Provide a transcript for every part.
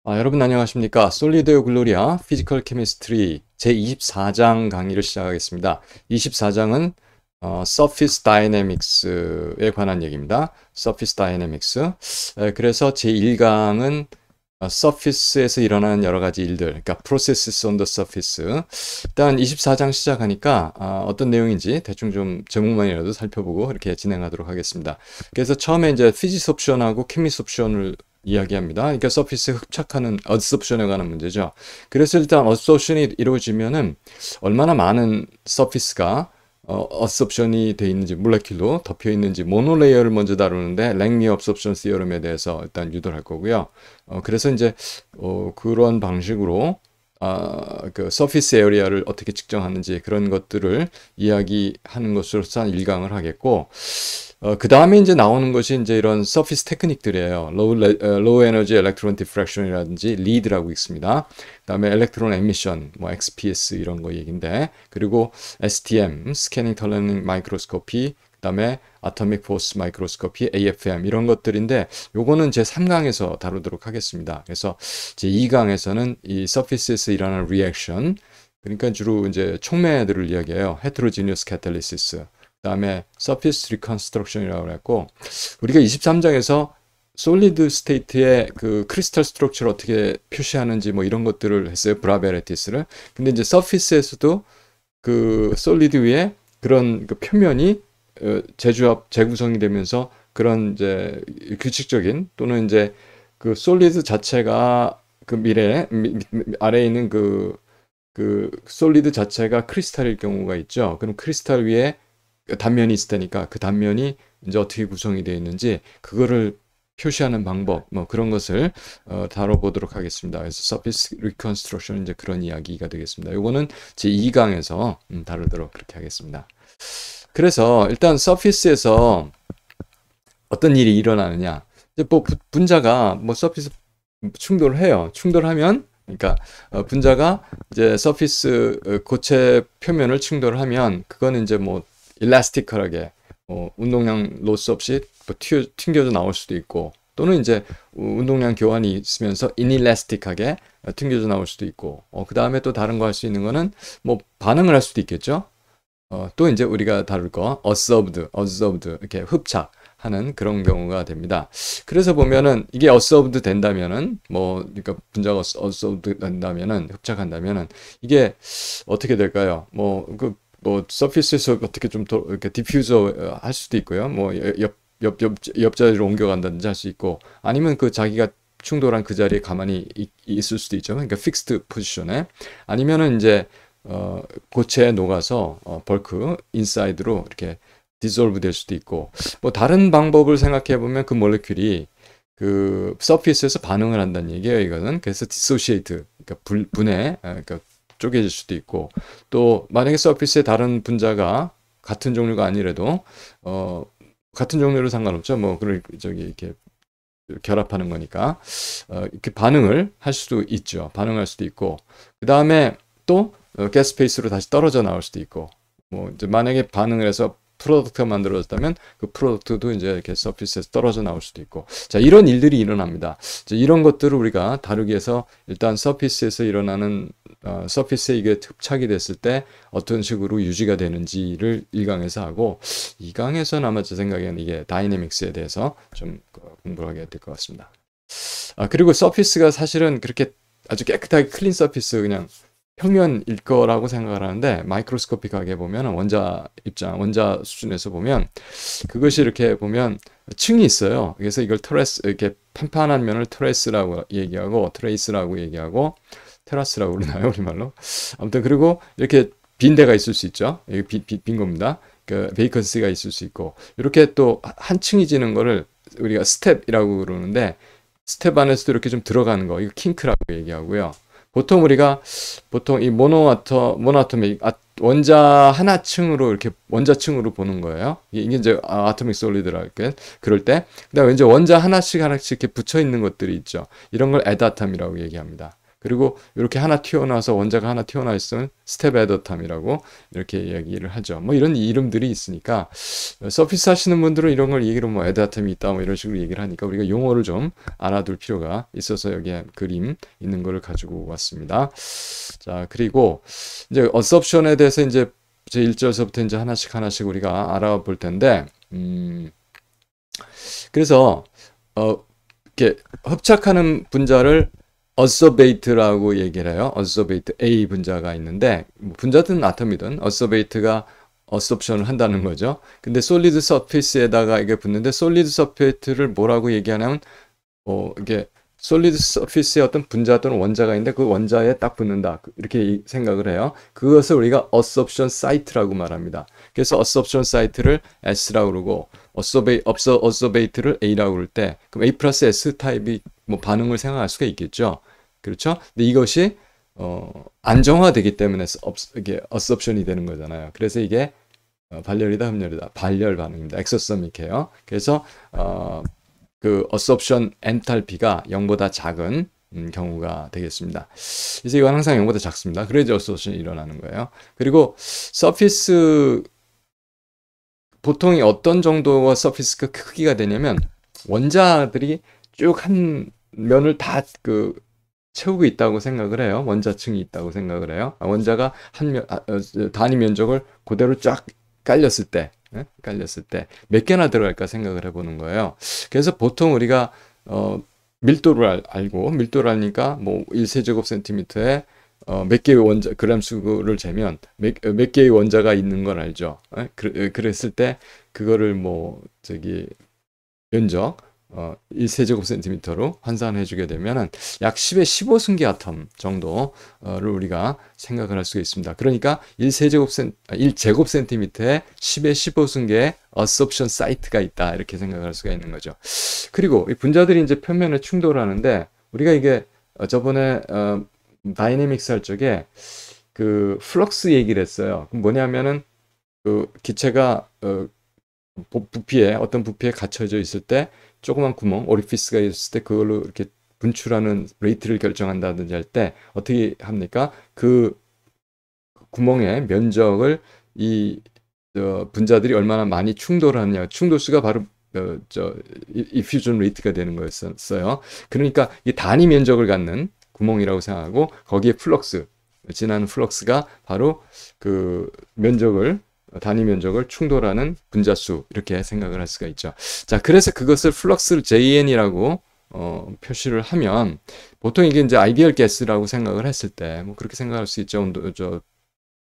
여러분 안녕하십니까? 솔리드 글로리아 피지컬 케미스트리 제24장 강의를 시작하겠습니다. 24장은 Surface Dynamics에 관한 얘기입니다. Surface Dynamics. 그래서 제1강은 Surface에서 일어나는 여러 가지 일들, 그러니까 Processes on the Surface. 일단 24장 시작하니까 어떤 내용인지 대충 좀 제목만이라도 살펴보고 이렇게 진행하도록 하겠습니다. 그래서 처음에 이제 Physics 옵션하고 Chemistry 옵션을 이야기합니다. 그러니까 서피스에 흡착하는 어섭션에 관한 문제죠. 그래서 일단 어섭션이 이루어지면은 얼마나 많은 서피스가 어섭션이 돼 있는지, 몰레큘로 덮여 있는지 모노레이어를 먼저 다루는데 랭미 어섭션 시어럼에 대해서 일단 유도를 할 거고요. 그래서 이제 그런 방식으로 그 서피스 에어리아를 어떻게 측정하는지 그런 것들을 이야기하는 것으로서 한 1강을 하겠고, 그 다음에 이제 나오는 것이 이제 이런 서피스 테크닉들이에요. low energy electron diffraction이라든지 LEED라고 있습니다. 그 다음에 electron emission, 뭐 XPS 이런 거 얘기인데, 그리고 STM, scanning tunneling microscopy, 그 다음에 atomic force microscopy, AFM 이런 것들인데, 요거는 제 3강에서 다루도록 하겠습니다. 그래서 제 2강에서는 이 서피스에서 일어나는 리액션, 그러니까 주로 이제 촉매들을 이야기해요. heterogeneous catalysis. 그다음에 surface reconstruction이라고 했고, 우리가 23장에서 솔리드 스테이트의 그 크리스탈 스트럭처를 어떻게 표시하는지 뭐 이런 것들을 했어요. 브라베레티스를. 근데 이제 서피스에서도 그 솔리드 위에 그런 그 표면이 재구성이 되면서 그런 이제 규칙적인 또는 이제 그 솔리드 자체가 그 아래에 있는 그 솔리드 자체가 크리스탈일 경우가 있죠. 그럼 크리스탈 위에 단면이 있을 테니까 그 단면이 이제 어떻게 구성이 되어 있는지 그거를 표시하는 방법, 뭐 그런 것을 다뤄보도록 하겠습니다. 그래서 서피스 리컨스트럭션 이제 그런 이야기가 되겠습니다. 요거는 제 2강에서 다루도록 그렇게 하겠습니다. 그래서 일단 서피스에서 어떤 일이 일어나느냐, 이제 뭐 분자가 뭐 서피스 충돌을 해요. 충돌하면 그러니까 분자가 이제 서피스 고체 표면을 충돌하면 그거는 이제 뭐 일라스티컬하게 운동량 로스 없이 뭐 튕겨져 나올 수도 있고, 또는 이제 운동량 교환이 있으면서 인일라스틱하게 튕겨져 나올 수도 있고, 그 다음에 또 다른 거 할 수 있는 거는 뭐 반응을 할 수도 있겠죠. 또 이제 우리가 다룰 거 observed 이렇게 흡착하는 그런 경우가 됩니다. 그래서 보면은 이게 observed 된다면은 뭐 그러니까 분자가 observed 된다면은 흡착한다면은 이게 어떻게 될까요? 뭐 서피스에서 어떻게 좀 더 이렇게 디퓨저 할 수도 있고요. 뭐 옆자리로 옮겨간다든지 할 수 있고, 아니면 그 자기가 충돌한 그 자리에 가만히 있을 수도 있죠. 그러니까 픽스드 포지션에. 아니면은 이제 고체에 녹아서 벌크 인사이드로 이렇게 디솔브 될 수도 있고, 뭐 다른 방법을 생각해 보면 그 몰레큘이 그 서피스에서 반응을 한다는 얘기예요, 이거는. 그래서 디소시에이트, 그러니까 분해, 그러니까 쪼개질 수도 있고, 또 만약에 서피스에 다른 분자가 같은 종류가 아니라도 같은 종류로 상관없죠. 뭐 그걸 저기 이렇게 결합하는 거니까 이렇게 반응을 할 수도 있죠. 반응할 수도 있고, 그 다음에 또 가스 페이스로 다시 떨어져 나올 수도 있고, 뭐 이제 만약에 반응을 해서 프로덕트가 만들어졌다면 그 프로덕트도 이제 이렇게 서피스에서 떨어져 나올 수도 있고, 자 이런 일들이 일어납니다. 이런 것들을 우리가 다루기 위해서 일단 서피스에서 일어나는 서피스에 이게 흡착이 됐을 때 어떤 식으로 유지가 되는지를 1강에서 하고, 2강에서는 아마 제 생각에는 이게 다이내믹스에 대해서 좀 공부를 하게 될 것 같습니다. 그리고 서피스가 사실은 그렇게 아주 깨끗하게 클린 서피스 그냥 평면일 거라고 생각을 하는데, 마이크로스코픽하게 보면 원자 수준에서 보면 그것이 이렇게 보면 층이 있어요. 그래서 이걸 이렇게 판판한 면을 트레이스라고 얘기하고 테라스라고 그러나요, 우리말로? 아무튼 그리고 이렇게 빈 데가 있을 수 있죠. 여기 빈 겁니다. 그 베이컨시가 있을 수 있고, 이렇게 또 한 층이 지는 거를 우리가 스텝이라고 그러는데, 스텝 안에서도 이렇게 좀 들어가는 거, 이거 킹크라고 얘기하고요. 보통 이 모노아토믹 원자 하나층으로 이렇게 원자층으로 보는 거예요. 이게 이제 아토믹 솔리드라 이렇게 그럴 때, 그다음에 이제 원자 하나씩 이렇게 붙여 있는 것들이 있죠. 이런 걸 에다텀이라고 얘기합니다. 그리고 이렇게 하나 튀어나와서 원자가 하나 튀어나와 있으면 스텝 애더 탐이라고 이렇게 이야기를 하죠. 뭐 이런 이름들이 있으니까 서피스 하시는 분들은 이런 걸 얘기로 뭐 애더 탐이 있다 뭐 이런 식으로 얘기를 하니까 우리가 용어를 좀 알아둘 필요가 있어서 여기에 그림 있는 거를 가지고 왔습니다. 자, 그리고 이제 어섭션에 대해서 이제 제 1절서부터 이제 하나씩 우리가 알아볼 텐데, 그래서 이렇게 hợp 착하는 분자를 어서베이트라고 얘기를 해요. 어서베이트 A 분자가 있는데 분자든 아tom이든 어서베이트가 어섭션을 한다는 거죠. 근데 솔리드 서피스에다가 이게 붙는데 솔리드 서피스를 뭐라고 얘기하냐면 이게 솔리드 서피스에 어떤 분자 또는 원자가 있는데 그 원자에 딱 붙는다. 이렇게 생각을 해요. 그것을 우리가 어섭션 사이트라고 말합니다. 그래서 어섭션 사이트를 S라고 그러고 어서베이트를 A라고 그럴 때 그럼 A 플러스 S 타입이 뭐 반응을 생각할 수가 있겠죠. 그렇죠? 근데 이것이 안정화되기 때문에 이게 어섭션이 되는 거잖아요. 그래서 이게 발열이다 흡열이다. 발열 반응입니다. 엑소서믹해요. 그래서 그 어섭션 엔탈피가 0보다 작은 경우가 되겠습니다. 이제 이건 항상 0보다 작습니다. 그래야지 어섭션이 일어나는 거예요. 그리고 서피스 보통 어떤 정도가 서피스가 크기가 되냐면 원자들이 쭉 한 면을 다 채우고 있다고 생각을 해요. 원자층이 있다고 생각을 해요. 원자가 단위 면적을 그대로 쫙 깔렸을 때 몇 개나 들어갈까 생각을 해보는 거예요. 그래서 보통 우리가 밀도를 알고 밀도를 아니까 뭐 1세제곱센티미터에 몇 개의 원자 그램 수를 재면 몇 개의 원자가 있는 걸 알죠. 그랬을 때 그거를 뭐 면적 1세제곱센티미터로 환산해 주게 되면은 약 10의 15승계 아톰 정도를 우리가 생각을 할 수가 있습니다. 그러니까 1제곱센티미터에 10의 15승계의 어섭션 사이트가 있다. 이렇게 생각할 수가 있는 거죠. 그리고 이 분자들이 이제 표면에 충돌하는데 우리가 이게 저번에 다이내믹스 할 적에 그 플럭스 얘기를 했어요. 뭐냐면은 그 기체가 어떤 부피에 갇혀져 있을 때 조그만 구멍, 오리피스가 있을 때 그걸로 이렇게 분출하는 레이트를 결정한다든지 할 때 어떻게 합니까? 그 구멍의 면적을 이 분자들이 얼마나 많이 충돌하느냐. 충돌수가 바로 이퓨전 레이트가 되는 거였어요. 그러니까 이 단위 면적을 갖는 구멍이라고 생각하고 거기에 지나는 플럭스가 바로 그 단위 면적을 충돌하는 분자수 이렇게 생각을 할 수가 있죠. 자, 그래서 그것을 플럭스 JN이라고 표시를 하면 보통 이게 이제 아이디얼 가스라고 생각을 했을 때 뭐 그렇게 생각할 수 있죠.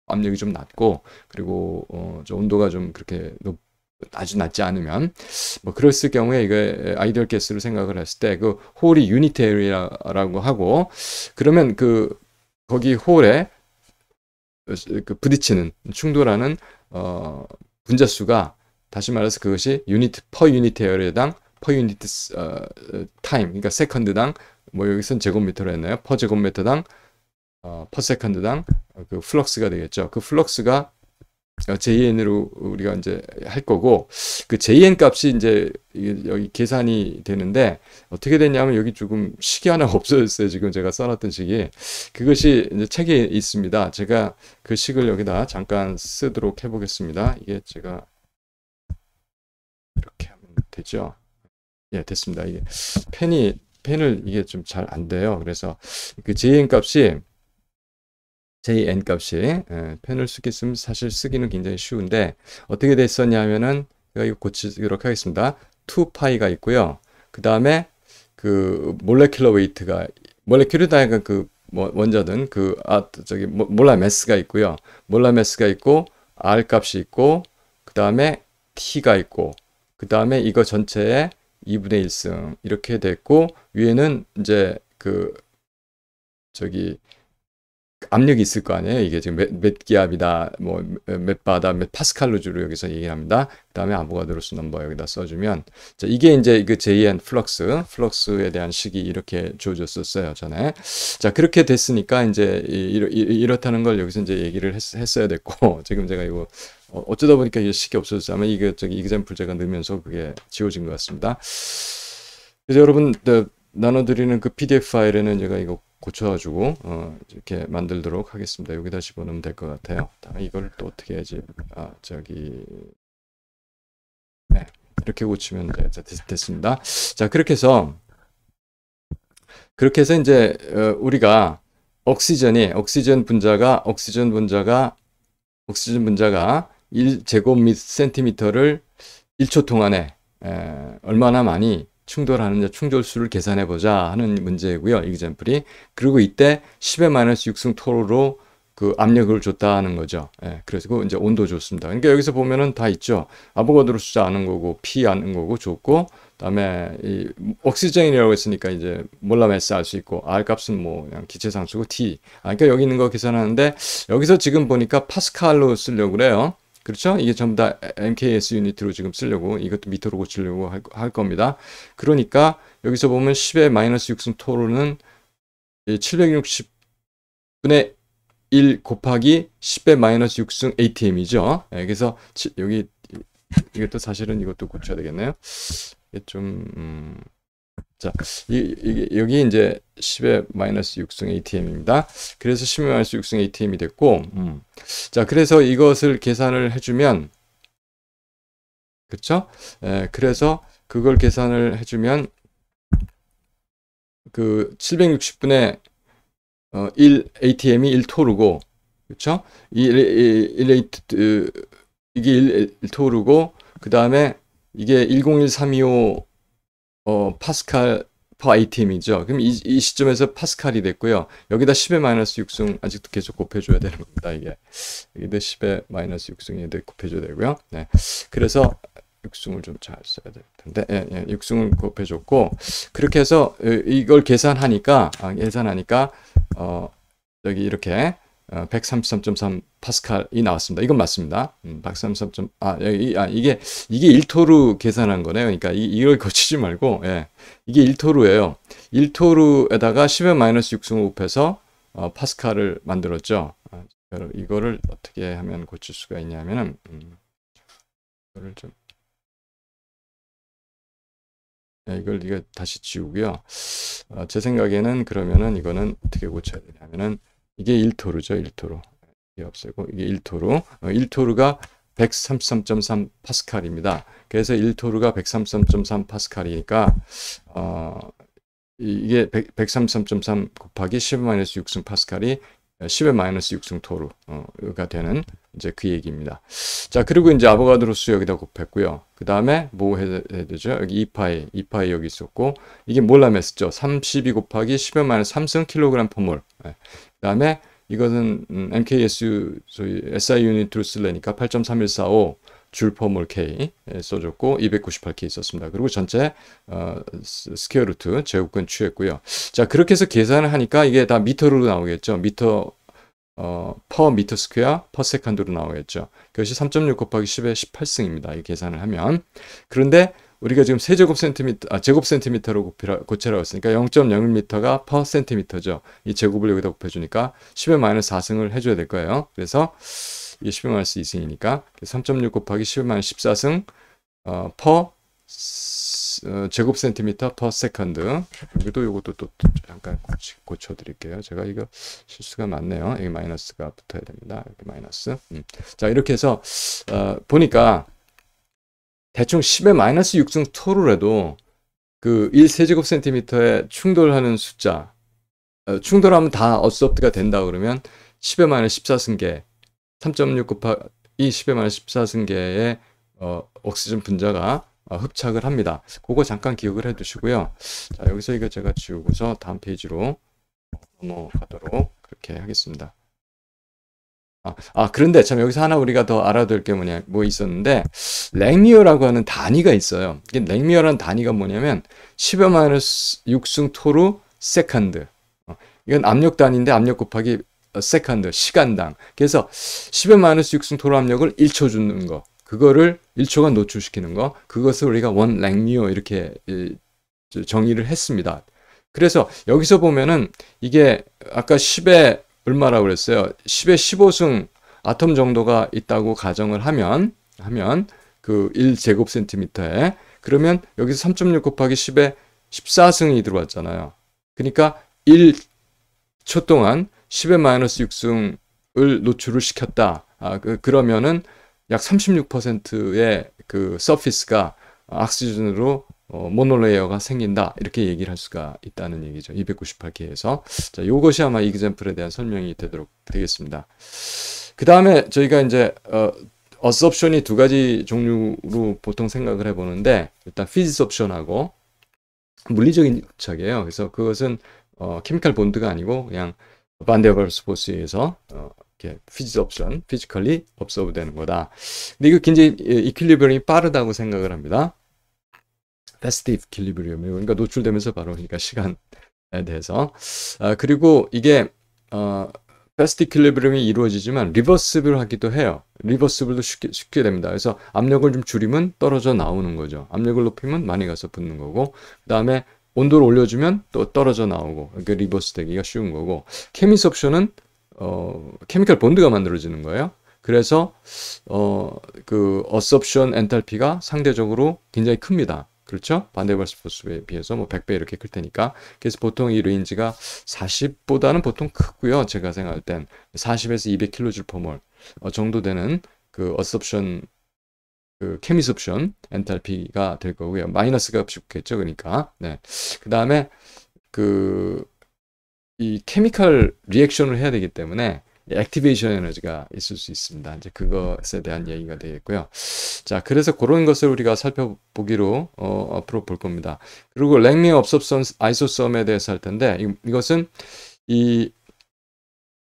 압력이 좀 낮고 그리고 온도가 좀 그렇게 아주 낮지 않으면 뭐 그랬을 경우에 이게 아이디얼 가스로 생각을 했을 때 그 홀이 유니테리라고 하고 그러면 거기 홀에 부딪히는 충돌하는 분자수가 다시 말해서 그것이 퍼 유니트 에어리어당 퍼 유니트 타임 그러니까 세컨드당 뭐 여기선 제곱미터로 했나요? 퍼 제곱미터당 퍼 세컨드당 그 플럭스가 되겠죠. 그 플럭스가 JN으로 우리가 이제 할 거고 그 JN 값이 이제 여기 계산이 되는데 어떻게 됐냐면 여기 조금 식이 하나 없어졌어요. 지금 제가 써놨던 식이 그것이 이제 책에 있습니다. 제가 그 식을 여기다 잠깐 쓰도록 해보겠습니다. 이게 제가 이렇게 하면 되죠. 예, 됐습니다. 이게 펜을 이게 좀 잘 안 돼요. 그래서 그 JN 값이 펜을 쓰겠으면 사실 쓰기는 굉장히 쉬운데 어떻게 됐었냐면은 제가 이거 고치도록 하겠습니다. 2파이가 있고요. 그 다음에 그 몰레큘러 웨이트가 몰레큘이다 그 원자든 몰라 매스가 있고요. 몰라 매스가 있고 R 값이 있고 그 다음에 T가 있고 그 다음에 이거 전체에 2분의 1승 이렇게 됐고 위에는 이제 압력이 있을 거 아니에요. 이게 지금 몇 기압이다, 뭐 몇 바다, 몇 파스칼로 주로 여기서 얘기를 합니다. 그 다음에 아보가드로스 넘버 여기다 써주면 자, 이게 이제 그 JN 플럭스에 대한 식이 이렇게 주어졌었어요 전에. 자, 그렇게 됐으니까 이제 이렇다는 걸 여기서 이제 얘기를 했어야 됐고 지금 제가 이거 어쩌다 보니까 이 식이 없어졌지만 이게 이그젬플 제가 넣으면서 그게 지워진 것 같습니다. 그래서 여러분 나눠드리는 그 PDF 파일에는 제가 이거 고쳐가지고 이렇게 만들도록 하겠습니다. 여기다 집어넣으면 될 것 같아요. 다음에 이걸 또 어떻게 해야지? 네, 이렇게 고치면 됐습니다. 자, 그렇게 해서 이제 우리가 옥시전 분자가 1제곱센티미터를 1초 동안에 얼마나 많이 충돌하느냐, 충돌수를 계산해 보자 하는 문제고요. example이. 그리고 이때 10-6승 토로로 그 압력을 줬다는 거죠. 그래서 이제 온도 줬습니다. 그러니까 여기서 보면은 다 있죠. 아보가드로 숫자 아는 거고, P 아는 거고 줬고, 그다음에 이 옥시전이라고 했으니까 이제 몰라 매스 알 수 있고, R 값은 뭐 그냥 기체 상수고 T. 그러니까 여기 있는 거 계산하는데 여기서 지금 보니까 파스칼로 쓰려고 그래요. 그렇죠? 이게 전부 다 MKS 유니트로 지금 쓰려고, 이것도 미터로 고치려고 할 겁니다. 그러니까 여기서 보면 10-6승 토로는 760분의 1 곱하기 10-6승 ATM이죠. 그래서 여기 이것도 사실은 이것도 고쳐야 되겠네요. 이게 좀 자, 여기 이제 10-6승 ATM입니다. 그래서 10-6승 ATM이 됐고, 자, 그래서 이것을 계산을 해주면, 그렇죠? 그래서 그걸 계산을 해주면 그 760분의 1 ATM이 1토르고, 그렇죠? 이게 1토르고, 그 다음에 이게 101325 파스칼 퍼 ATM이죠. 그럼 이 시점에서 파스칼이 됐고요. 여기다 10-6승 아직도 계속 곱해줘야 되는 겁니다. 이게 여기다 10-6승이 곱해줘야 되고요. 네. 그래서 6승을 좀 잘 써야 될 텐데, 6승을 곱해줬고, 그렇게 해서 이걸 계산하니까 여기 이렇게 133.3 파스칼이 나왔습니다. 이건 맞습니다. 133. 이게 1토르 계산한 거네요. 그러니까 이걸 고치지 말고, 이게 1토르예요. 1토르에다가 10-6승을 곱해서 파스칼을 만들었죠. 이거를 어떻게 하면 고칠 수가 있냐면은 이거를 좀 이거 다시 지우고요. 제 생각에는 그러면은 이거는 어떻게 고쳐야 되냐면은 이게 1토르죠. 1토르. 이게 없애고 이게 1토르. 1토르가 133.3 파스칼입니다. 그래서 1토르가 133.3 파스칼이니까 이게 133.3 곱하기 10-6승 파스칼이 10-6승 토르가 되는 이제 그 얘기입니다. 자, 그리고 이제 아보가드로 수 여기다 곱했고요. 그 다음에 뭐 해야 되죠? 여기 2파이 여기 있었고, 이게 몰라메스죠. 32 곱하기 10-3승 킬로그램 퍼몰. 그 다음에 이것은 MKS 저희 SI 유니트로 쓸래니까 8.3145 줄 퍼몰 K 써줬고 298K 썼습니다. 그리고 전체 스퀘어 루트 제곱근 취했고요. 자, 그렇게 해서 계산을 하니까 이게 다 미터로 나오겠죠. 미터 퍼 미터 스퀘어 퍼 세컨드로 나오겠죠. 그것이 3.6 곱하기 10의 18승입니다. 이 계산을 하면. 그런데 우리가 지금 제곱 센티미터로 고치라고 했으니까 0.01m가 퍼 센티미터죠. 이 제곱을 여기다 곱해주니까 10-4승을 해줘야 될 거예요. 그래서 이게 10-2승이니까 3.6 곱하기 10-14승 퍼 제곱 센티미터 퍼 세컨드. 여기도 이것도 또 잠깐 고쳐드릴게요. 제가 이거 실수가 많네요. 여기 마이너스가 붙어야 됩니다. 이렇게 마이너스. 자, 이렇게 해서 보니까 대충 10-6승 토르라도 그 1세제곱 센티미터에 충돌하는 숫자, 충돌하면 다 어스업트가 된다 그러면 10-14승계 3.6 곱하기 10-14승계의 옥시전 분자가 흡착을 합니다. 그거 잠깐 기억을 해 두시고요. 자, 여기서 이거 제가 지우고서 다음 페이지로 넘어가도록 그렇게 하겠습니다. 그런데 참 여기서 하나 우리가 더 알아야 될 게 뭐 있었는데, 랭미어라고 하는 단위가 있어요. 이게 랭미어라는 단위가 뭐냐면 10-6승 토르 세컨드. 이건 압력 단위인데 압력 곱하기 세컨드, 시간당. 그래서 10-6승 토르 압력을 1초 주는 거. 그거를 1초간 노출시키는 거. 그것을 우리가 원 랭미어 이렇게 정의를 했습니다. 그래서 여기서 보면은 이게 아까 10에 얼마라고 그랬어요? 10에 15승 아톰 정도가 있다고 가정을 하면 그 1제곱 센티미터에, 그러면 여기서 3.6 곱하기 10에 14승이 들어왔잖아요. 그러니까 초 동안 10의 마이너스 6승을 노출을 시켰다. 그러면은 약 36%의 그 서피스가 옥시전으로 모노레이어가 생긴다. 이렇게 얘기를 할 수가 있다는 얘기죠. 298개에서. 자, 요것이 아마 이그젬플에 대한 설명이 되겠습니다. 그 다음에 저희가 이제 어섭션이 두 가지 종류로 보통 생각을 해보는데, 일단 피지스 옵션하고 물리적인 부착이에요. 그래서 그것은 케미칼 본드가 아니고 그냥 반데벌스 포스에서 이렇게 피지스 옵션, 피지컬리 업서브 되는 거다. 근데 이거 굉장히 이퀄리브리엄이 빠르다고 생각을 합니다. 패스트 이퀄리브리엄, 그러니까 노출되면서 바로 그러니까 시간에 대해서. 그리고 이게 패스트 이퀄리브리엄이 이루어지지만 리버시블 하기도 해요. 리버시블도 쉽게 됩니다. 그래서 압력을 좀 줄이면 떨어져 나오는 거죠. 압력을 높이면 많이 가서 붙는 거고, 그 다음에 온도를 올려주면 또 떨어져 나오고, 그러니까 리버스 되기가 쉬운 거고, 케미스 옵션은 케미컬 본드가 만들어지는 거예요. 그래서 그 어섭션 엔탈피가 상대적으로 굉장히 큽니다. 그렇죠? 반데벌스 포스에 비해서 뭐 100배 이렇게 클 테니까. 그래서 보통 이 레인지가 40보다는 보통 크고요. 제가 생각할 땐 40에서 200kJ/mol 정도 되는 그 어섭션, 그 케미섭션 엔탈피가 될 거고요. 마이너스가 쉽겠죠. 그러니까. 네. 그 다음에 이 케미컬 리액션을 해야 되기 때문에 액티베이션 에너지가 있을 수 있습니다. 이제 그것에 대한 얘기가 되겠고요. 자, 그래서 그런 것을 우리가 살펴보기로 앞으로 볼 겁니다. 그리고 랭밍 업섭션스 아이소섬에 대해서 할 텐데, 이것은 이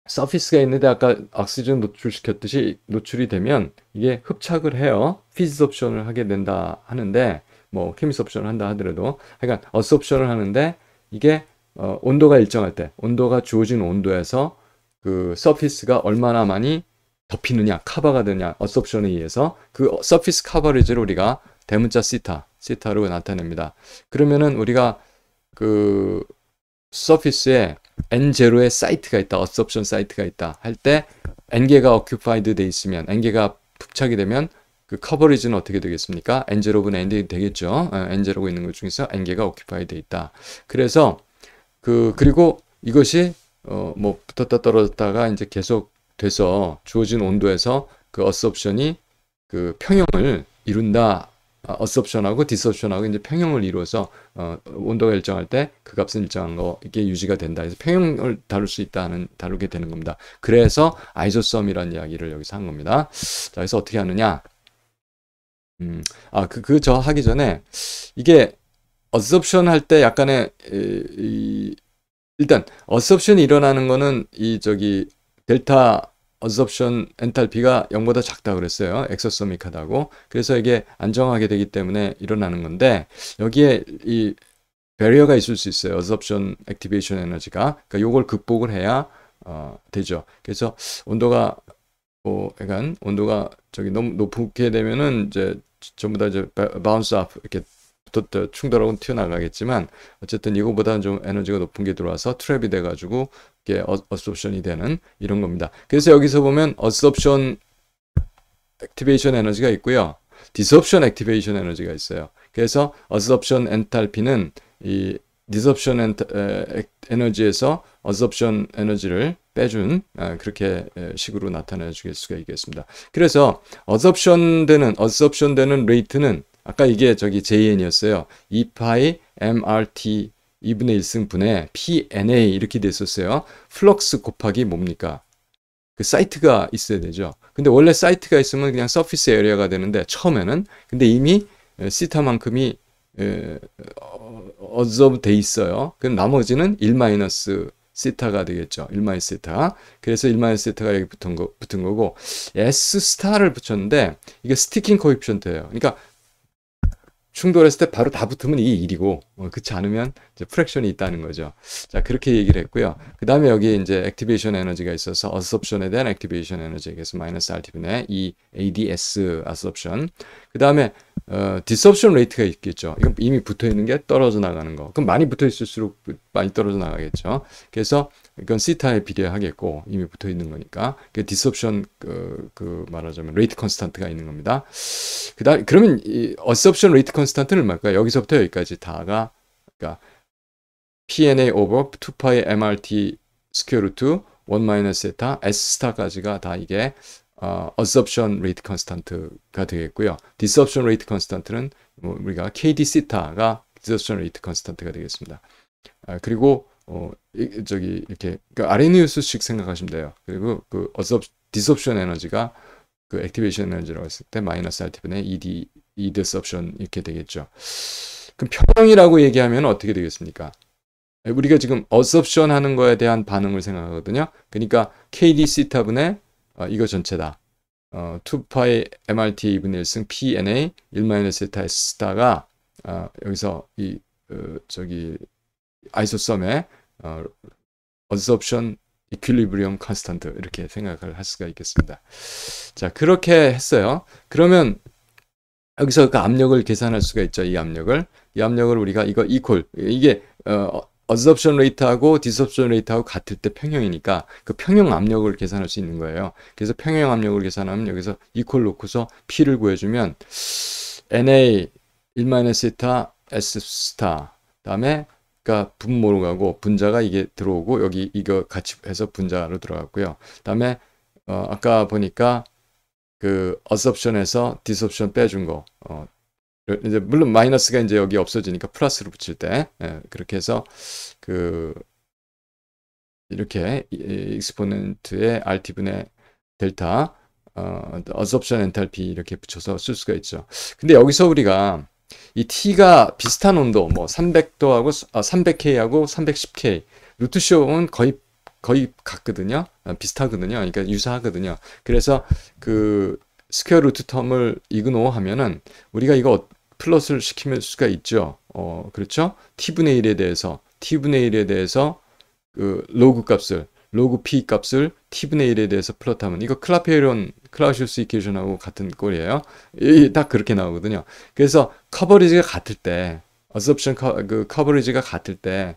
서피스가 있는데 아까 옥시전 노출시켰듯이 노출이 되면 이게 흡착을 해요. 피지스 옵션을 하게 된다 하는데, 뭐 케미스 옵션을 한다 하더라도, 그러니까 어섭션을 하는데 이게 온도가 일정할 때, 온도가 주어진 온도에서 그 서피스가 얼마나 많이 덮이느냐, 커버가 되느냐, 어섭션에 의해서 그 서피스 커버리지를 우리가 대문자 시타로 나타냅니다. 그러면은 우리가 그 서피스에 N0의 사이트가 있다, 어섭션 사이트가 있다 할 때 N개가 occupied 돼 있으면, N개가 부착이 되면 그 커버리지는 어떻게 되겠습니까? N0분의 N이 되겠죠. N0고 있는 것 중에서 N개가 occupied 돼 있다. 그래서 그리고 이것이 뭐 붙었다 떨어졌다가 이제 계속 돼서 주어진 온도에서 그 어섭션이 그 평형을 이룬다. 어섭션하고 디섭션하고 이제 평형을 이루어서 온도가 일정할 때 그 값은 일정한 거 이게 유지가 된다. 그래서 평형을 다루게 되는 겁니다. 그래서 아이소섬이라는 이야기를 여기서 한 겁니다. 자, 그래서 어떻게 하느냐? 저 하기 전에 이게 어섭션 할 때 약간의 일단 어섭션이 일어나는 거는 델타 어섭션 엔탈피가 0보다 작다 그랬어요. 엑소소믹하다고. 그래서 이게 안정하게 되기 때문에 일어나는 건데, 여기에 이 베리어가 있을 수 있어요. 어섭션 액티베이션 에너지가. 그러니까 요걸 극복을 해야 되죠. 그래서 온도가 약간 온도가 너무 높게 되면은 이제 전부 다 이제 바운스 앞 이렇게 충돌하고 튀어나가겠지만, 어쨌든 이거보다는 좀 에너지가 높은 게 들어와서 트랩이 돼가지고 이게 어섭션이 되는 이런 겁니다. 그래서 여기서 보면 어섭션 액티베이션 에너지가 있고요, 디섭션 액티베이션 에너지가 있어요. 그래서 어섭션 엔탈피는 이 디섭션 에너지에서 어섭션 에너지를 빼준 그렇게 식으로 나타내 주실 수가 있겠습니다. 그래서 어섭션 되는 레이트는 아까 이게 JN이었어요. 2파이 MRT 2분의 1승분의 PNA 이렇게 됐었어요. 플럭스 곱하기 뭡니까? 그 사이트가 있어야 되죠. 근데 원래 사이트가 있으면 그냥 서피스 에리어가 되는데 처음에는, 근데 이미 시타만큼이 어저브 돼 있어요. 그럼 나머지는 1- 시타가 되겠죠. 1- 시타. 그래서 1- 시타가 여기 붙은 거고, S 스타를 붙였는데 이게 스티킹 코에피션트예요. 그러니까 충돌했을 때 바로 다 붙으면 이게 1이고, 그렇지 않으면 이제 프랙션이 있다는 거죠. 자, 그렇게 얘기를 했고요. 그 다음에 여기 이제 액티베이션 에너지가 있어서 어섭션에 대한 액티베이션 에너지, 그래서 마이너스 RT분의 이 ADS 어섭션. 그 다음에 디섭션 레이트가 있겠죠. 이건 이미 붙어 있는 게 떨어져 나가는 거. 그럼 많이 붙어 있을수록 많이 떨어져 나가겠죠. 그래서 이건 시타에 비례하겠고, 이미 붙어 있는 거니까. 그 디섭션 말하자면 레이트 컨스탄트가 있는 겁니다. 그러면 이 어섭션 레이트 컨스탄트는 얼마일까요? 여기서부터 여기까지 다가, 그러니까 PNA over 2파이 MRT 스퀘어 루트 1 마이너스 세타 S 스타까지가 다 이게 absorption rate constant가 되겠고요. disruption rate constant는 뭐 우리가 KD 시타가 disruption rate constant가 되겠습니다. 그리고 저기 이렇게 그 아레니우스식 생각하시면 돼요. 그리고 그 disruption 에너지가 그 액티베이션 에너지라고 했을 때 마이너스 RT분의 ED disruption 이렇게 되겠죠. 그럼 평형이라고 얘기하면 어떻게 되겠습니까? 우리가 지금 absorption 하는 거에 대한 반응을 생각하거든요. 그러니까 KD 시타분의 이거 전체다. 2파이 MRT 2분의 1승 PNA 1-세타 S타가 여기서 이 저기 아이소섬의 absorption equilibrium constant 이렇게 생각을 할 수가 있겠습니다. 자, 그렇게 했어요. 그러면 여기서 그 압력을 계산할 수가 있죠. 이 압력을 우리가 이거 equal 이게 absorption rate하고 disruption rate하고 같을 때 평형이니까 그 평형 압력을 계산할 수 있는 거예요. 그래서 평형 압력을 계산하면 여기서 equal 놓고서 P를 구해주면 NA 1-세타 S 스타 다음에 그러니까 분모로 가고 분자가 이게 들어오고 여기 이거 같이 해서 분자로 들어갔고요. 다음에 아까 보니까 그 absorption에서 disruption 빼준 거 이제 물론 마이너스가 이제 여기 없어지니까 플러스로 붙일 때 그렇게 해서 그 이렇게 익스포넨트의 RT분의 델타 absorption 엔탈피 이렇게 붙여서 쓸 수가 있죠. 근데 여기서 우리가 이 T가 비슷한 온도 뭐 300도하고 300K하고 310K 루트쇼는 거의 같거든요. 비슷하거든요. 그러니까 유사하거든요. 그래서 그 스퀘어 루트 텀을 이그노 하면은 우리가 이거 플러스를 시킬 수가 있죠. 그렇죠? T분의 1에 대해서 그 로그 P 값을 T분의 1에 대해서 플롯하면 이거 클라우시우스 이퀘이션하고 같은 꼴이에요. 딱 그렇게 나오거든요. 그래서 커버리지가 같을 때 absorption 그 커버리지가 같을 때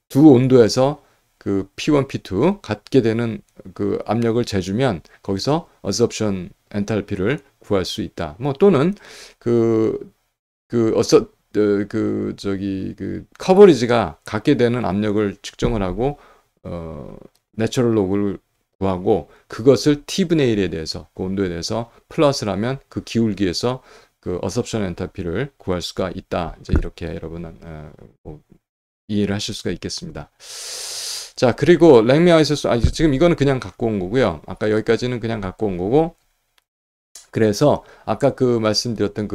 두 온도에서 그 P1, P2 같게 되는 그 압력을 재주면 거기서 absorption 엔탈피를 구할 수 있다. 뭐 또는 그 커버리지가 갖게 되는 압력을 측정을 하고 내추럴 로그를 구하고 그것을 T분의 1에 대해서 그 온도에 대해서 플러스를 하면 그 기울기에서 그 absorption 엔탈피를 구할 수가 있다. 이제 이렇게 여러분은 이해를 하실 수가 있겠습니다. 자, 그리고 랭미 아이소섬 지금 이거는 그냥 갖고 온 거고요. 아까 여기까지는 그냥 갖고 온 거고. 그래서 아까 그 말씀드렸던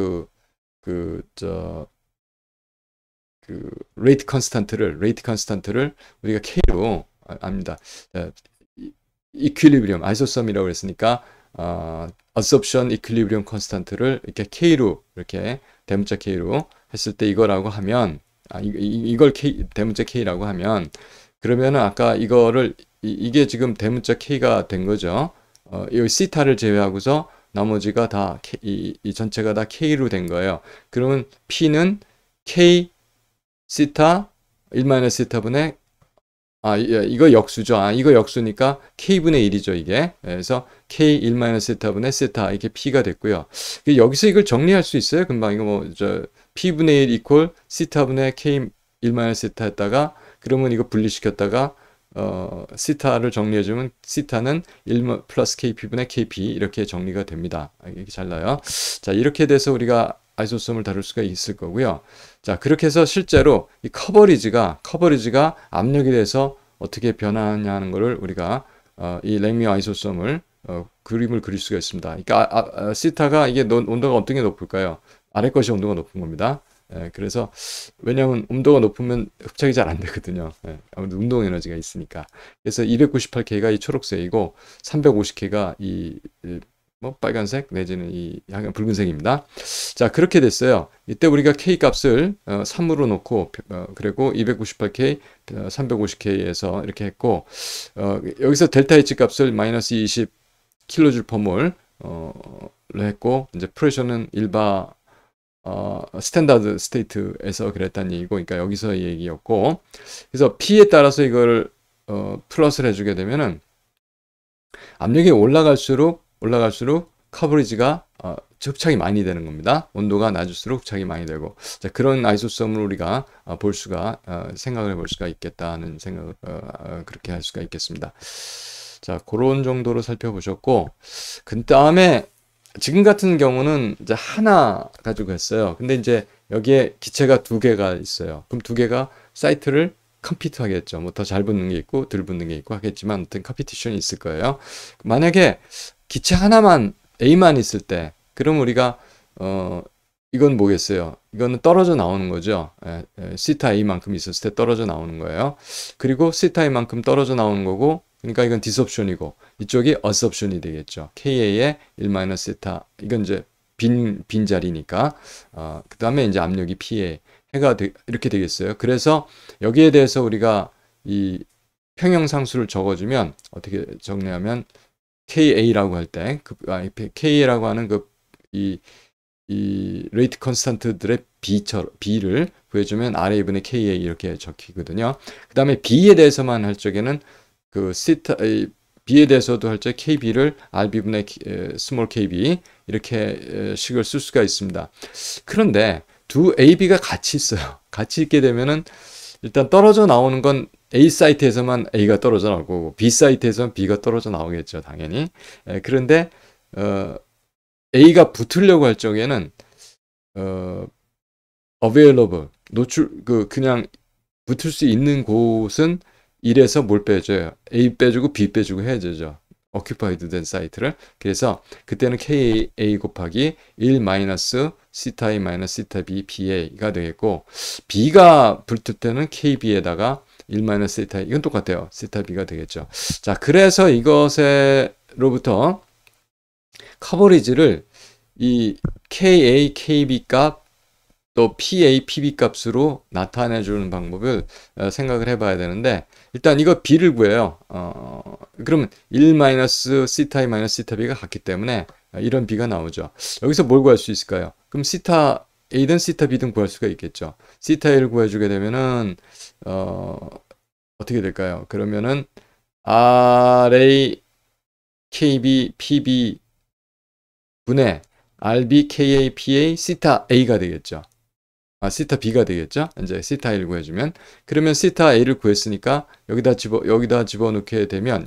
레이트 컨스탄트를 우리가 K로 압니다. 이퀄리브리엄 아이소섬이라고 했으니까 absorption equilibrium constant를 이렇게 K로 이렇게 대문자 K로 했을 때 이거라고 하면 이걸 대문자 K라고 하면 그러면은 아까 이거를 이게 지금 대문자 K가 된 거죠. 이 시타를 제외하고서 나머지가 다 이 전체가 다 K로 된 거예요. 그러면 P는 K 시타 1-시타분의 이거 역수죠. 이거 역수니까 K분의 1이죠, 이게. 그래서 K 1-시타분의 시타 이렇게 P가 됐고요. 여기서 이걸 정리할 수 있어요. 금방 이거 뭐 P분의 1 이퀄 시타분의 K 1-시타 했다가 그러면 이거 분리시켰다가 시타를 정리해주면 시타는 1 플러스 KP분의 KP 이렇게 정리가 됩니다. 이렇게 잘 나요. 자, 이렇게 돼서 우리가 아이소섬을 다룰 수가 있을 거고요. 자, 그렇게 해서 실제로 이 커버리지가 압력에 대해서 어떻게 변하냐 하는 거를 우리가 이 랭미 아이소섬을 그림을 그릴 수가 있습니다. 그러니까 시타가 이게 온도가 어떤 게 높을까요? 아래 것이 온도가 높은 겁니다. 그래서 왜냐하면 온도가 높으면 흡착이 잘 안 되거든요. 아무래도 운동 에너지가 있으니까. 그래서 298K가 이 초록색이고 350K가 이 뭐 빨간색 내지는 이 약간 붉은색입니다. 자, 그렇게 됐어요. 이때 우리가 K 값을 3으로 놓고 그리고 298K, 350K에서 이렇게 했고 여기서 델타 H 값을 마이너스 20 킬로줄 퍼 몰 했고 이제 프레셔는 일바 스탠다드 스테이트에서 그랬다는 얘기고, 그러니까 여기서의 얘기였고, 그래서 P에 따라서 이걸 플러스를 해주게 되면은 압력이 올라갈수록 커버리지가 흡착이 많이 되는 겁니다. 온도가 낮을수록 흡착이 많이 되고, 자, 그런 아이소섬을 우리가 볼 수가 생각을 해볼 수가 있겠다는 생각을 그렇게 할 수가 있겠습니다. 자, 그런 정도로 살펴보셨고, 그 다음에 지금 같은 경우는 이제 하나 가지고 했어요. 근데 이제 여기에 기체가 두 개가 있어요. 그럼 두 개가 사이트를 컴피트 하겠죠. 뭐 더 잘 붙는 게 있고 덜 붙는 게 있고 하겠지만 어떤 컴피티션이 있을 거예요. 만약에 기체 하나만 A만 있을 때 그럼 우리가 이건 뭐겠어요? 이거는 떨어져 나오는 거죠. 시타 A만큼 있었을 때 떨어져 나오는 거예요. 그리고 시타 A만큼 떨어져 나오는 거고, 그러니까 이건 디섭션이고 이쪽이 어섭션이 되겠죠. KA의 1-시타, 이건 이제 빈 자리니까. 그 다음에 이제 압력이 PA 해가 이렇게 되겠어요. 그래서 여기에 대해서 우리가 이 평형상수를 적어주면 어떻게 적냐면 KA라고 할 때, KA라고 하는 이 레이트 컨스탄트들의 B를 구해주면 RA분의 KA 이렇게 적히거든요. 그 다음에 B에 대해서만 할 적에는 그 B에 대해서도 할 적 KB를 RB분의 스몰 KB 이렇게 식을 쓸 수가 있습니다. 그런데 두 AB가 같이 있어요. 같이 있게 되면은 일단 떨어져 나오는 건 A 사이트에서만 A가 떨어져 나오고 B 사이트에서는 B가 떨어져 나오겠죠, 당연히. 그런데 A가 붙으려고 할 적에는 available 그냥 붙을 수 있는 곳은 1에서 뭘 빼줘요? A 빼주고 B 빼주고 해야 되죠. occupied 된 사이트를. 그래서 그때는 KA 곱하기 1 마이너스 시타 A 마이너스 시타 B BA가 되겠고, B가 붙을 때는 KB에다가 1 마이너스 시타 A, 이건 똑같아요. 시타 B가 되겠죠. 자, 그래서 이것으로부터 커버리지를 이 KA, KB 값 또 PA, PB 값으로 나타내주는 방법을 생각을 해봐야 되는데, 일단 이거 B를 구해요. 그러면 1-시타 A 시타 B가 같기 때문에 이런 B가 나오죠. 여기서 뭘 구할 수 있을까요? 그럼 시타 A든 시타 B든 구할 수가 있겠죠. 시타 A를 구해주게 되면은 어떻게 될까요? 그러면은 RA, KB, PB 분의 RB, KA, PA, 시타 A가 되겠죠. 시타 B가 되겠죠. 이제 시타 A를 구해주면, 그러면 시타 A를 구했으니까 여기다 집어넣게 되면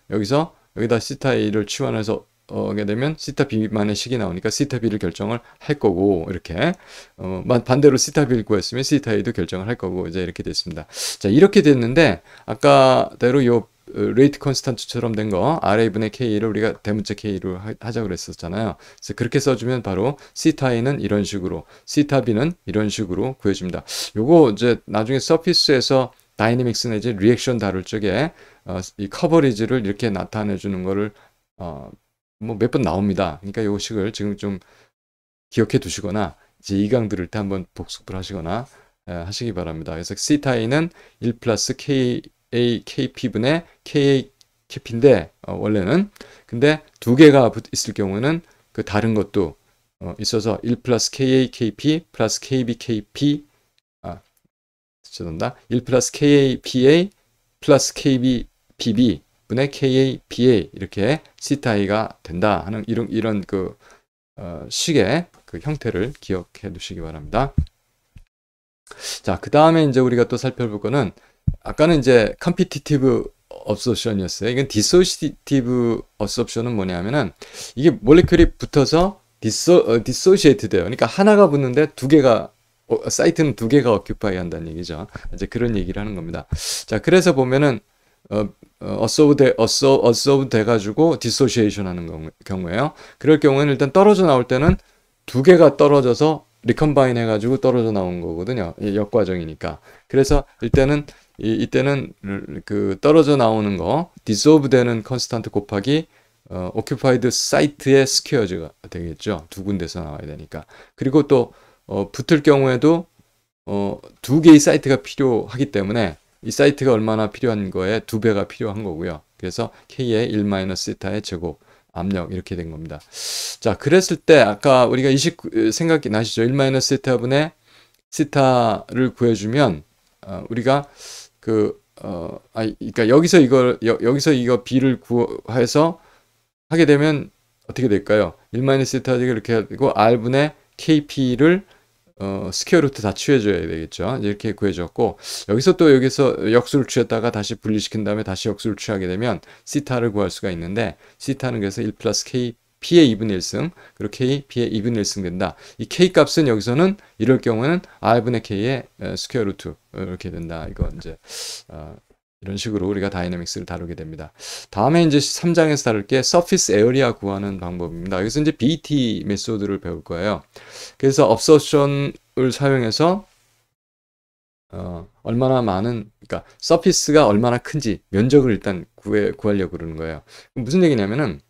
여기서 여기다 시타 A를 치환해서 하게 되면 시타 B만의 식이 나오니까 시타 B를 결정을 할 거고, 이렇게 반대로 시타 B를 구했으면 시타 A도 결정을 할 거고, 이제 이렇게 됐습니다. 자, 이렇게 됐는데 아까대로 요 레이트 컨스탄트처럼 된 거 RA분의 K를 우리가 대문자 K로 하자고 그랬었잖아요. 그래서 그렇게 써주면 바로 시타 A는 이런 식으로, 시타 B는 이런 식으로 구해줍니다. 요거 이제 나중에 서피스에서 다이내믹스 내지 리액션 다룰 적에 이 커버리지를 이렇게 나타내 주는 거를 뭐 몇 번 나옵니다. 그러니까 요 식을 지금 좀 기억해 두시거나 이제 이 강 들을 때 한번 복습을 하시거나 하시기 바랍니다. 그래서 시타 A는 1 플러스 KA, KP분의 KA, KP인데 원래는, 근데 두 개가 있을 경우는 그 다른 것도 있어서 1 플러스 KA, KP 플러스 KB, KP 죄송합니다. 1 플러스 KA, PA 플러스 KB, PB 분의 KA, PA 이렇게 시타 A가 된다 하는 이런 그 식의 그 형태를 기억해 두시기 바랍니다. 자, 그 다음에 이제 우리가 또 살펴볼 거는, 아까는 이제 컴피티티브 업소션이었어요. 이건 디소시티브 업소션은 뭐냐면은 이게 몰레큘이 붙어서 디소시에이트 돼요. 그러니까 하나가 붙는데 두 개가 사이트는 두 개가 어큐파이 한다는 얘기죠. 이제 그런 얘기를 하는 겁니다. 자, 그래서 보면은 어서브 돼가지고 디소시에이션 하는 경우에요. 그럴 경우에는 일단 떨어져 나올 때는 두 개가 떨어져서 리컴바인 해가지고 떨어져 나온 거거든요. 역과정이니까. 그래서 이때는 그 떨어져 나오는 거 디소브 되는 컨스탄트 곱하기 occupied 사이트의 스퀘어즈가 되겠죠. 두 군데서 나와야 되니까. 그리고 또 붙을 경우에도 두 개의 사이트가 필요하기 때문에 이 사이트가 얼마나 필요한 거에 두 배가 필요한 거고요. 그래서 K의 1-시타의 제곱 압력 이렇게 된 겁니다. 자, 그랬을 때 아까 우리가 생각이 나시죠? 1-시타분의 시타를 구해주면 우리가 그러니까 여기서 이거 B를 구해서 하게 되면 어떻게 될까요? 1-시타 제곱 이렇게 되고 R분의 KP를 스퀘어 루트 다 취해줘야 되겠죠. 이렇게 구해줬고, 여기서 역수를 취했다가 다시 분리시킨 다음에 다시 역수를 취하게 되면 시타를 구할 수가 있는데, 시타는 그래서 1 플러스 K P의 2분의 1승, 그리고 K, P의 2분의 1승 된다. 이 K 값은 여기서는 이럴 경우는 R분의 K의 스퀘어 루트 이렇게 된다. 이거 이제 이런 식으로 우리가 다이내믹스를 다루게 됩니다. 다음에 이제 3장에서 다룰 게 서피스 에어리아 구하는 방법입니다. 여기서 이제 BT 메소드를 배울 거예요. 그래서 업서션을 사용해서 얼마나 많은, 그러니까 서피스가 얼마나 큰지 면적을 일단 구하려고 그러는 거예요. 무슨 얘기냐면은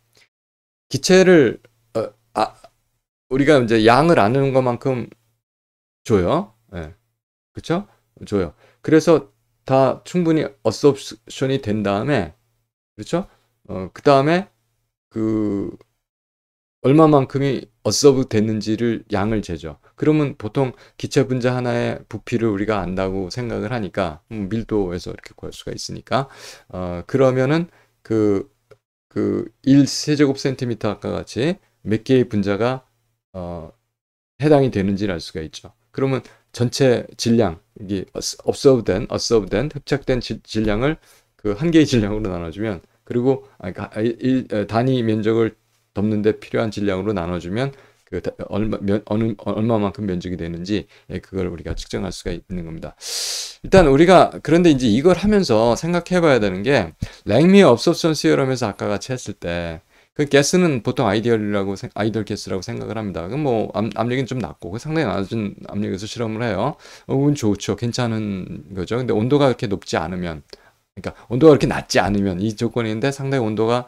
기체를 우리가 이제 양을 아는 것만큼 줘요. 예. 그렇죠? 줘요. 그래서 다 충분히 어섭션이 된 다음에, 그렇죠? 그 다음에 얼마만큼이 어서브 됐는지를 양을 재죠. 그러면 보통 기체 분자 하나의 부피를 우리가 안다고 생각을 하니까 밀도에서 이렇게 구할 수가 있으니까 그러면은 1세제곱센티미터 아까 같이 몇 개의 분자가 해당이 되는지를 알 수가 있죠. 그러면 전체 질량, 이게 어서브된 흡착된 질량을 한 개의 질량으로 나눠주면, 그리고 단위 면적을 덮는데 필요한 질량으로 나눠주면 얼마만큼 면적이 되는지 그걸 우리가 측정할 수가 있는 겁니다. 일단 그런데 이제 이걸 하면서 생각해 봐야 되는 게, 랭미 업소션 시어럼에서 아까 같이 했을 때 그 가스는 보통 아이디얼 가스라고 생각을 합니다. 그럼 뭐 압력은 좀 낮고 상당히 낮은 압력에서 실험을 해요. 그건 좋죠. 괜찮은 거죠. 근데 온도가 그렇게 높지 않으면, 그러니까 온도가 그렇게 낮지 않으면 이 조건인데 상당히 온도가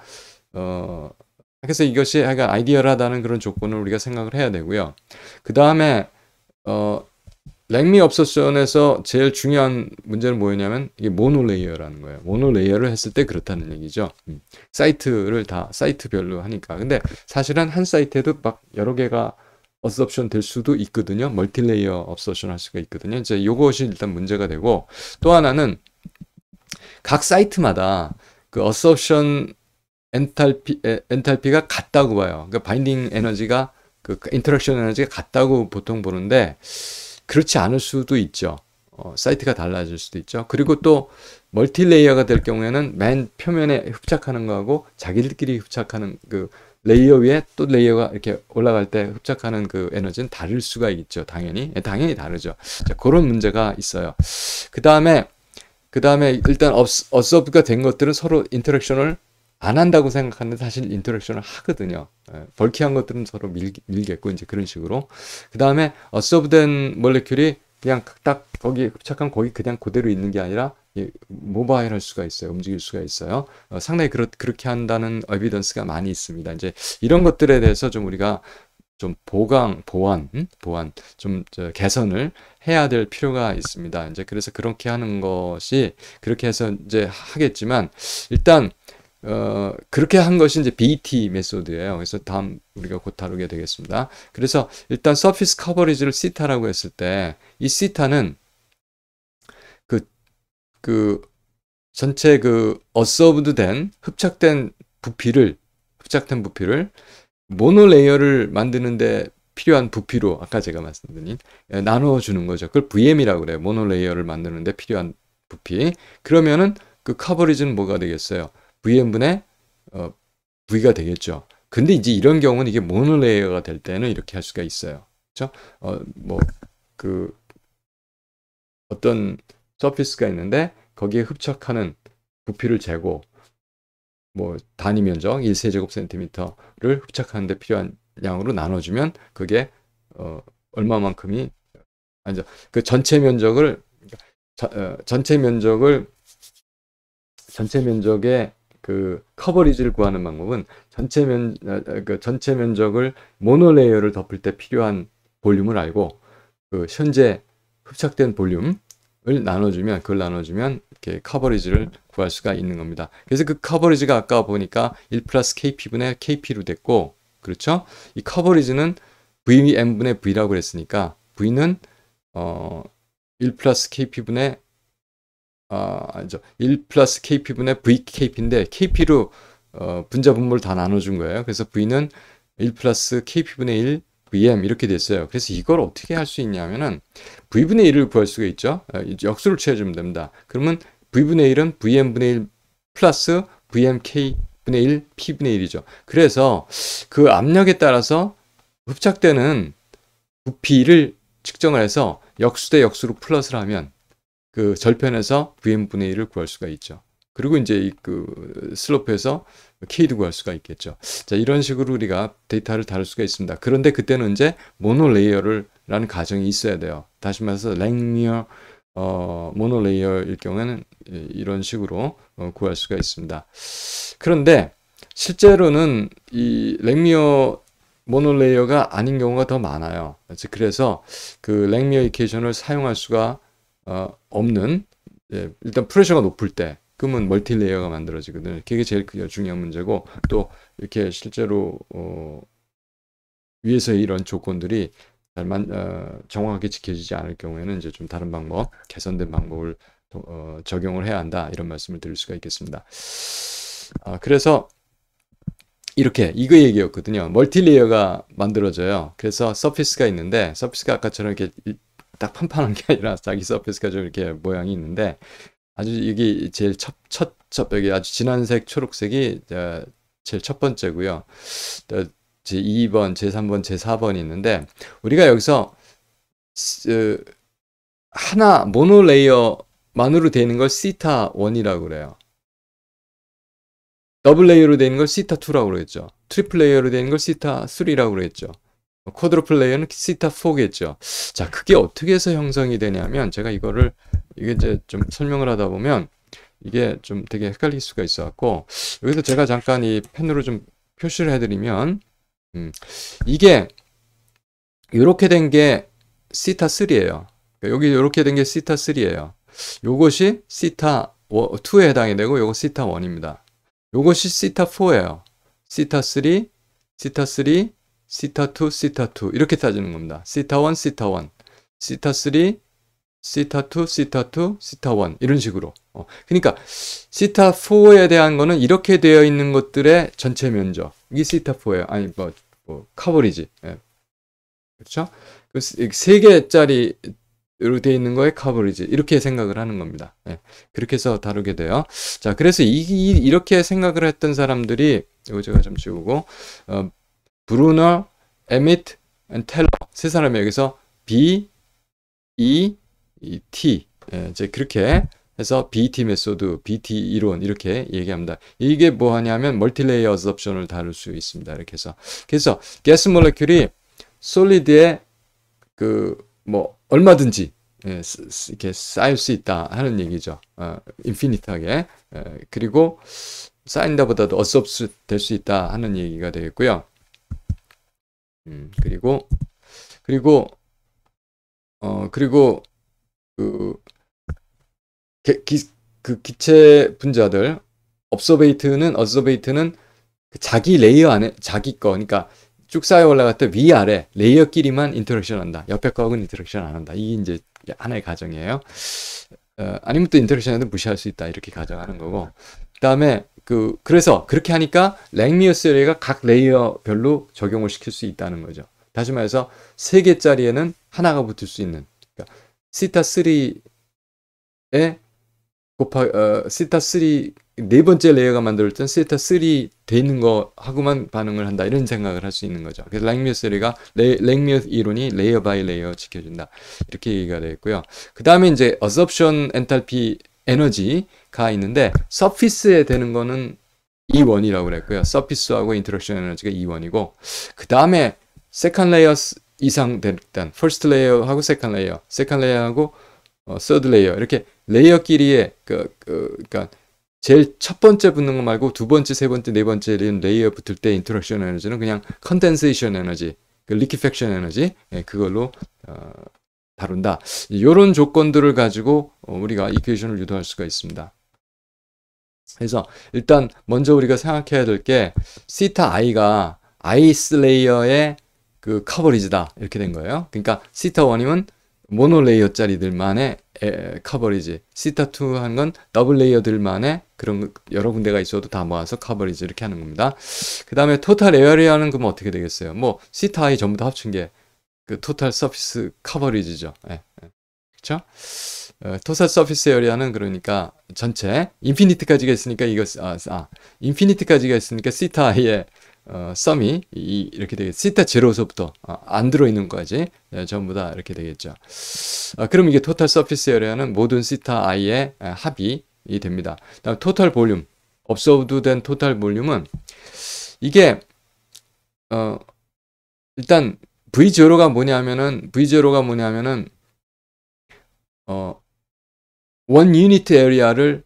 그래서 이것이 약간 아이디얼하다는 그런 조건을 우리가 생각을 해야 되고요. 그 다음에 랭미 업소션에서 제일 중요한 문제는 뭐였냐면 이게 모노레이어라는 거예요. 모노레이어를 했을 때 그렇다는 얘기죠. 사이트를 다 사이트별로 하니까. 근데 사실은 한 사이트에도 막 여러 개가 업소션 될 수도 있거든요. 멀티레이어 업소션 할 수가 있거든요. 이제 이것이 일단 문제가 되고, 또 하나는 각 사이트마다 그 업소션 엔탈피가 같다고 봐요. 그러니까 바인딩 에너지가 인터랙션 에너지가 같다고 보통 보는데 그렇지 않을 수도 있죠. 사이트가 달라질 수도 있죠. 그리고 또 멀티레이어가 될 경우에는 맨 표면에 흡착하는 거하고 자기들끼리 흡착하는 레이어 위에 또 레이어가 이렇게 올라갈 때 흡착하는 에너지는 다를 수가 있죠. 당연히 다르죠. 자, 그런 문제가 있어요. 그 다음에 일단 어서브가 된 것들은 서로 인터랙션을 안 한다고 생각하는데 사실 인터랙션을 하거든요. 벌키한 것들은 서로 밀겠고, 이제 그런 식으로. 그 다음에 어서브된 몰레큘이 그냥 딱 거기 흡착한 거기 그냥 그대로 있는 게 아니라 모바일 할 수가 있어요. 움직일 수가 있어요. 상당히 그렇게 한다는 에비던스가 많이 있습니다. 이제 이런 것들에 대해서 좀 우리가 좀 보완, 좀 개선을 해야 될 필요가 있습니다. 이제 그래서 그렇게 하는 것이, 그렇게 해서 이제 하겠지만, 일단 그렇게 한 것이 이제 BT 메소드예요. 그래서 다음 우리가 곧 다루게 되겠습니다. 그래서 일단 서피스 커버리지를 시타라고 했을 때, 이 시타는 전체 어서브드 된 흡착된 부피를 모노레이어를 만드는데 필요한 부피로, 아까 제가 말씀드린 나눠주는 거죠. 그걸 VM이라고 그래요. 모노레이어를 만드는데 필요한 부피. 그러면은 그 커버리지는 뭐가 되겠어요? VM분의 V가 되겠죠. 근데 이제 이런 경우는 이게 모노레이어가 될 때는 이렇게 할 수가 있어요. 그렇죠? 어떤 서피스가 있는데 거기에 흡착하는 부피를 재고, 단위 면적 1세제곱센티미터를 흡착하는데 필요한 양으로 나눠주면 그게 얼마만큼이 아니죠. 그 전체 면적의 커버리지를 구하는 방법은 전체 면적을 모노레이어를 덮을 때 필요한 볼륨을 알고 현재 흡착된 볼륨을 나눠주면 이렇게 커버리지를 구할 수가 있는 겁니다. 그래서 그 커버리지가 아까 보니까 1 플러스 KP분의 KP로 됐고, 그렇죠? 이 커버리지는 VM분의 V라고 그랬으니까 V는 1 플러스 KP분의 1 플러스 KP분의 VKP인데 KP로 분자 분모를 다 나눠준 거예요. 그래서 V는 1 플러스 kp분의 1 vm 이렇게 됐어요. 그래서 이걸 어떻게 할 수 있냐면은 v분의 1을 구할 수가 있죠. 역수를 취해주면 됩니다. 그러면 v분의 1은 vm분의 1 플러스 vmk분의 1 p분의 1이죠. 그래서 그 압력에 따라서 흡착되는 부피를 측정을 해서 역수 대 역수로 플러스를 하면 그 절편에서 vm분의 1을 구할 수가 있죠. 그리고 이제 그 슬로프에서 k도 구할 수가 있겠죠. 자, 이런 식으로 우리가 데이터를 다룰 수가 있습니다. 그런데 그때는 이제 모노레이어라는 가정이 있어야 돼요. 다시 말해서 랭미어 모노레이어일 경우에는 이런 식으로 구할 수가 있습니다. 그런데 실제로는 이 랭미어 모노레이어가 아닌 경우가 더 많아요. 그래서 그 랭미어 이퀘이션을 사용할 수가 없는, 일단 프레셔가 높을 때 그러면 멀티레이어가 만들어지거든요. 그게 제일 중요한 문제고, 또 이렇게 실제로 위에서의 이런 조건들이 정확하게 지켜지지 않을 경우에는 이제 좀 다른 방법, 개선된 방법을 적용을 해야 한다, 이런 말씀을 드릴 수가 있겠습니다. 그래서 이렇게 이거 얘기였거든요. 멀티레이어가 만들어져요. 그래서 서피스가 있는데, 서피스가 아까처럼 이렇게 딱 판판한 게 아니라 자기 서피스가 좀 이렇게 모양이 있는데, 아주 이게 제일 여기 아주 진한색 초록색이 제일 첫 번째고요. 제2번, 제3번, 제4번이 있는데, 우리가 여기서 하나 모노레이어만으로 되어 있는 걸 시타 1이라고 그래요. 더블 레이어로 되어 있는 걸 시타 2라고 그랬죠. 트리플 레이어로 되어 있는 걸 시타 3라고 그랬죠. 쿼드루플 레이어는 시타 4겠죠. 자, 그게 어떻게 해서 형성이 되냐면, 제가 이게 이제 좀 설명을 하다 보면 이게 좀 되게 헷갈릴 수가 있어 갖고, 여기서 제가 잠깐 이 펜으로 좀 표시를 해드리면, 이게 이렇게 된 게 시타 3예요. 여기 이렇게 된 게 시타 3예요. 요것이 시타 2에 해당이 되고, 요거 시타 1입니다. 요것이 시타 4예요. 시타 3, 시타 3, 시타 2, 시타 2 이렇게 따지는 겁니다. 시타 1, 시타 1, 시타 3, 시타 2, 시타 2, 시타 1 이런 식으로. 그러니까 시타 4에 대한 거는 이렇게 되어 있는 것들의 전체 면적. 이게 시타 4예요. 아니 커버리지. 예. 그렇죠? 그 3개짜리로 되어 있는 거에 커버리지. 이렇게 생각을 하는 겁니다. 예. 그렇게 해서 다루게 돼요. 자, 그래서 이렇게 생각을 했던 사람들이, 이거 제가 좀 지우고, 브루너, 에밋, 텔러 세 사람이 여기서 B, E, T, 이제 그렇게 해서 BT 메소드, BT 이론 이렇게 얘기합니다. 이게 뭐 하냐면 멀티레이어 어섭션을 다룰 수 있습니다. 이렇게 해서 그래서 가스 몰레큘이 솔리드에 뭐 얼마든지 이렇게 쌓일 수 있다 하는 얘기죠. 인피니트하게. 그리고 쌓인다보다도 어섭스 될 수 있다 하는 얘기가 되겠고요. 그리고 그 기체 분자들 어서베이트는 자기 레이어 안에 자기 거, 그러니까 쭉 쌓여 올라갈 때 위아래 레이어끼리만 인터랙션 한다. 옆에 거하고는 인터랙션 안 한다. 이게 이제 하나의 가정이에요. 아니면 또 인터랙션 해도 무시할 수 있다. 이렇게 가정하는 거고. 그다음에 그래서 그렇게 하니까 랭미어 세리가 각 레이어별로 적용을 시킬 수 있다는 거죠. 다시 말해서 3개짜리에는 하나가 붙을 수 있는, 그러니까 시타 3에 시타 3 네 번째 레이어가 만들 땐 시타 3 돼 있는 거 하고만 반응을 한다, 이런 생각을 할 수 있는 거죠. 그래서 랭미어 세리가 랭미어 이론이 레이어 바이 레이어 지켜준다, 이렇게 얘기가 되겠고요. 그 다음에 이제 어섭션 엔탈피 에너지가 있는데, 서피스에 되는 거는 E1이라고 그랬고요. 서피스하고 인터랙션 에너지가 E1이고, 그 다음에 세컨 레이어 이상 될 땐 퍼스트 레이어하고 세컨 레이어하고 서드 레이어, 이렇게 레이어끼리의 그러니까 제일 첫 번째 붙는 거 말고 두 번째, 세 번째, 네 번째 레이어 붙을 때 인터랙션 에너지는 그냥 컨덴세이션 에너지, 리퀴팩션 에너지, 그걸로 다룬다. 이런 조건들을 가지고 우리가 이퀘이션을 유도할 수가 있습니다. 그래서 일단 먼저 우리가 생각해야 될 게 시타 i가 아이스 레이어의 그 커버리지다, 이렇게 된 거예요. 그러니까 시타 1이면 모노레이어짜리들만의 커버리지. 시타2 한 건 더블 레이어들만의 그런 여러 군데가 있어도 다 모아서 커버리지 이렇게 하는 겁니다. 그 다음에 토탈 에어리아는 그럼 어떻게 되겠어요? 뭐 시타 i 전부 다 합친 게 그 토탈 서피스 커버리지죠. 그렇죠? 토탈 서피스 에어리아는 그러니까 전체 인피니티까지가 있으니까 이거 인피니티까지가 있으니까 시타 i의 썸이 이렇게 되겠죠. 시타 제로서부터 안 들어있는 것까지 전부 다 이렇게 되겠죠. 그럼 이게 토탈 서피스 에어리아는 모든 시타 i의 합이 됩니다. 다음 토탈 볼륨, observed 된 토탈 볼륨은 이게 일단 V0가 뭐냐면은 원 유니트 에리아를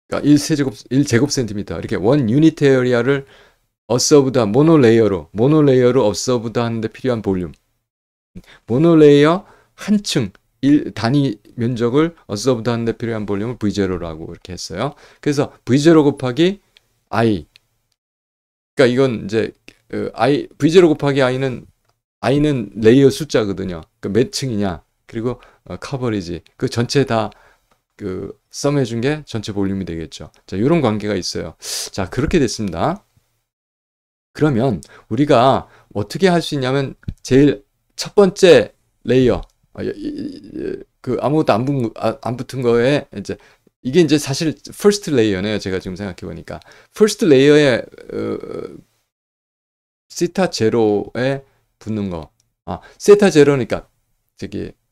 그러니까 1제곱 센티미터 이렇게 원 유니트 에리아를 어서브다 모노레이어로 어서브다 하는데 필요한 볼륨. 모노레이어 한 층 단위 면적을 어서브다 하는데 필요한 볼륨을 V0라고 이렇게 했어요. 그래서 V0 곱하기 I. 그러니까 이건 이제 V0 곱하기 I는 레이어 숫자거든요. 그러니까 몇 층이냐. 그리고 커버리지. 그 전체 다 썸 해준 게 전체 볼륨이 되겠죠. 자, 이런 관계가 있어요. 자, 그렇게 됐습니다. 그러면 우리가 어떻게 할 수 있냐면 제일 첫 번째 레이어 아무것도 안 붙은 거에 이게 이제 사실 first 레이어네요. 제가 지금 생각해 보니까 first 레이어에 시타 제로에 붙는 거. 시타 제로니까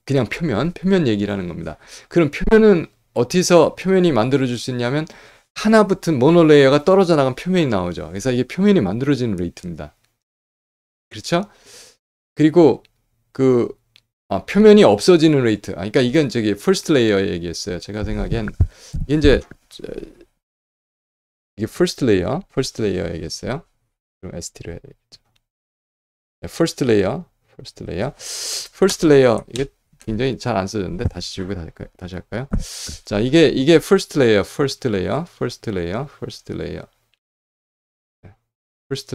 그냥 표면 얘기라는 겁니다. 그럼 표면은 어디서 표면이 만들어질 수 있냐면 하나 붙은 모노레이어가 떨어져 나간 표면이 나오죠. 그래서 이게 표면이 만들어지는 레이트입니다. 그렇죠? 그리고 표면이 없어지는 레이트. 그러니까 이건 first 레이어 얘기했어요. 제가 생각엔 이게 first 레이어 얘기했어요. 그럼 ST로 해야 되겠죠. first 레이어 이게 굉장히 잘 안 써졌는데 다시 지우고 다시 할까요? 자, 이게 first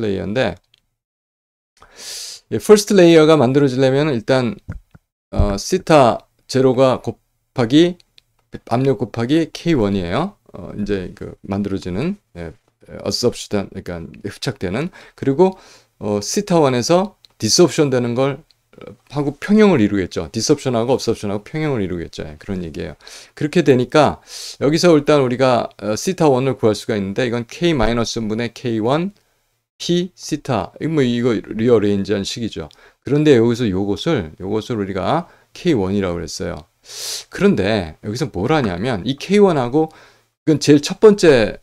레이어인데 first 레이어가 만들어지려면 일단 시타 제로가 곱하기 압력 곱하기 K1이에요. 이제 만들어지는 어섭션 그러니까 흡착되는 그리고 시타 1에서 디스옵션 되는 걸 하고 평형을 이루겠죠. 디스옵션하고 업섭션하고 평형을 이루겠죠. 그런 얘기예요. 그렇게 되니까 여기서 일단 우리가 시타 1을 구할 수가 있는데 이건 K-분의 K1 P 시타 이거 리어레인지한 식이죠. 그런데 여기서 요것을 우리가 K1이라고 그랬어요. 그런데 여기서 뭘 하냐면 이 K1하고 이건 제일 첫 번째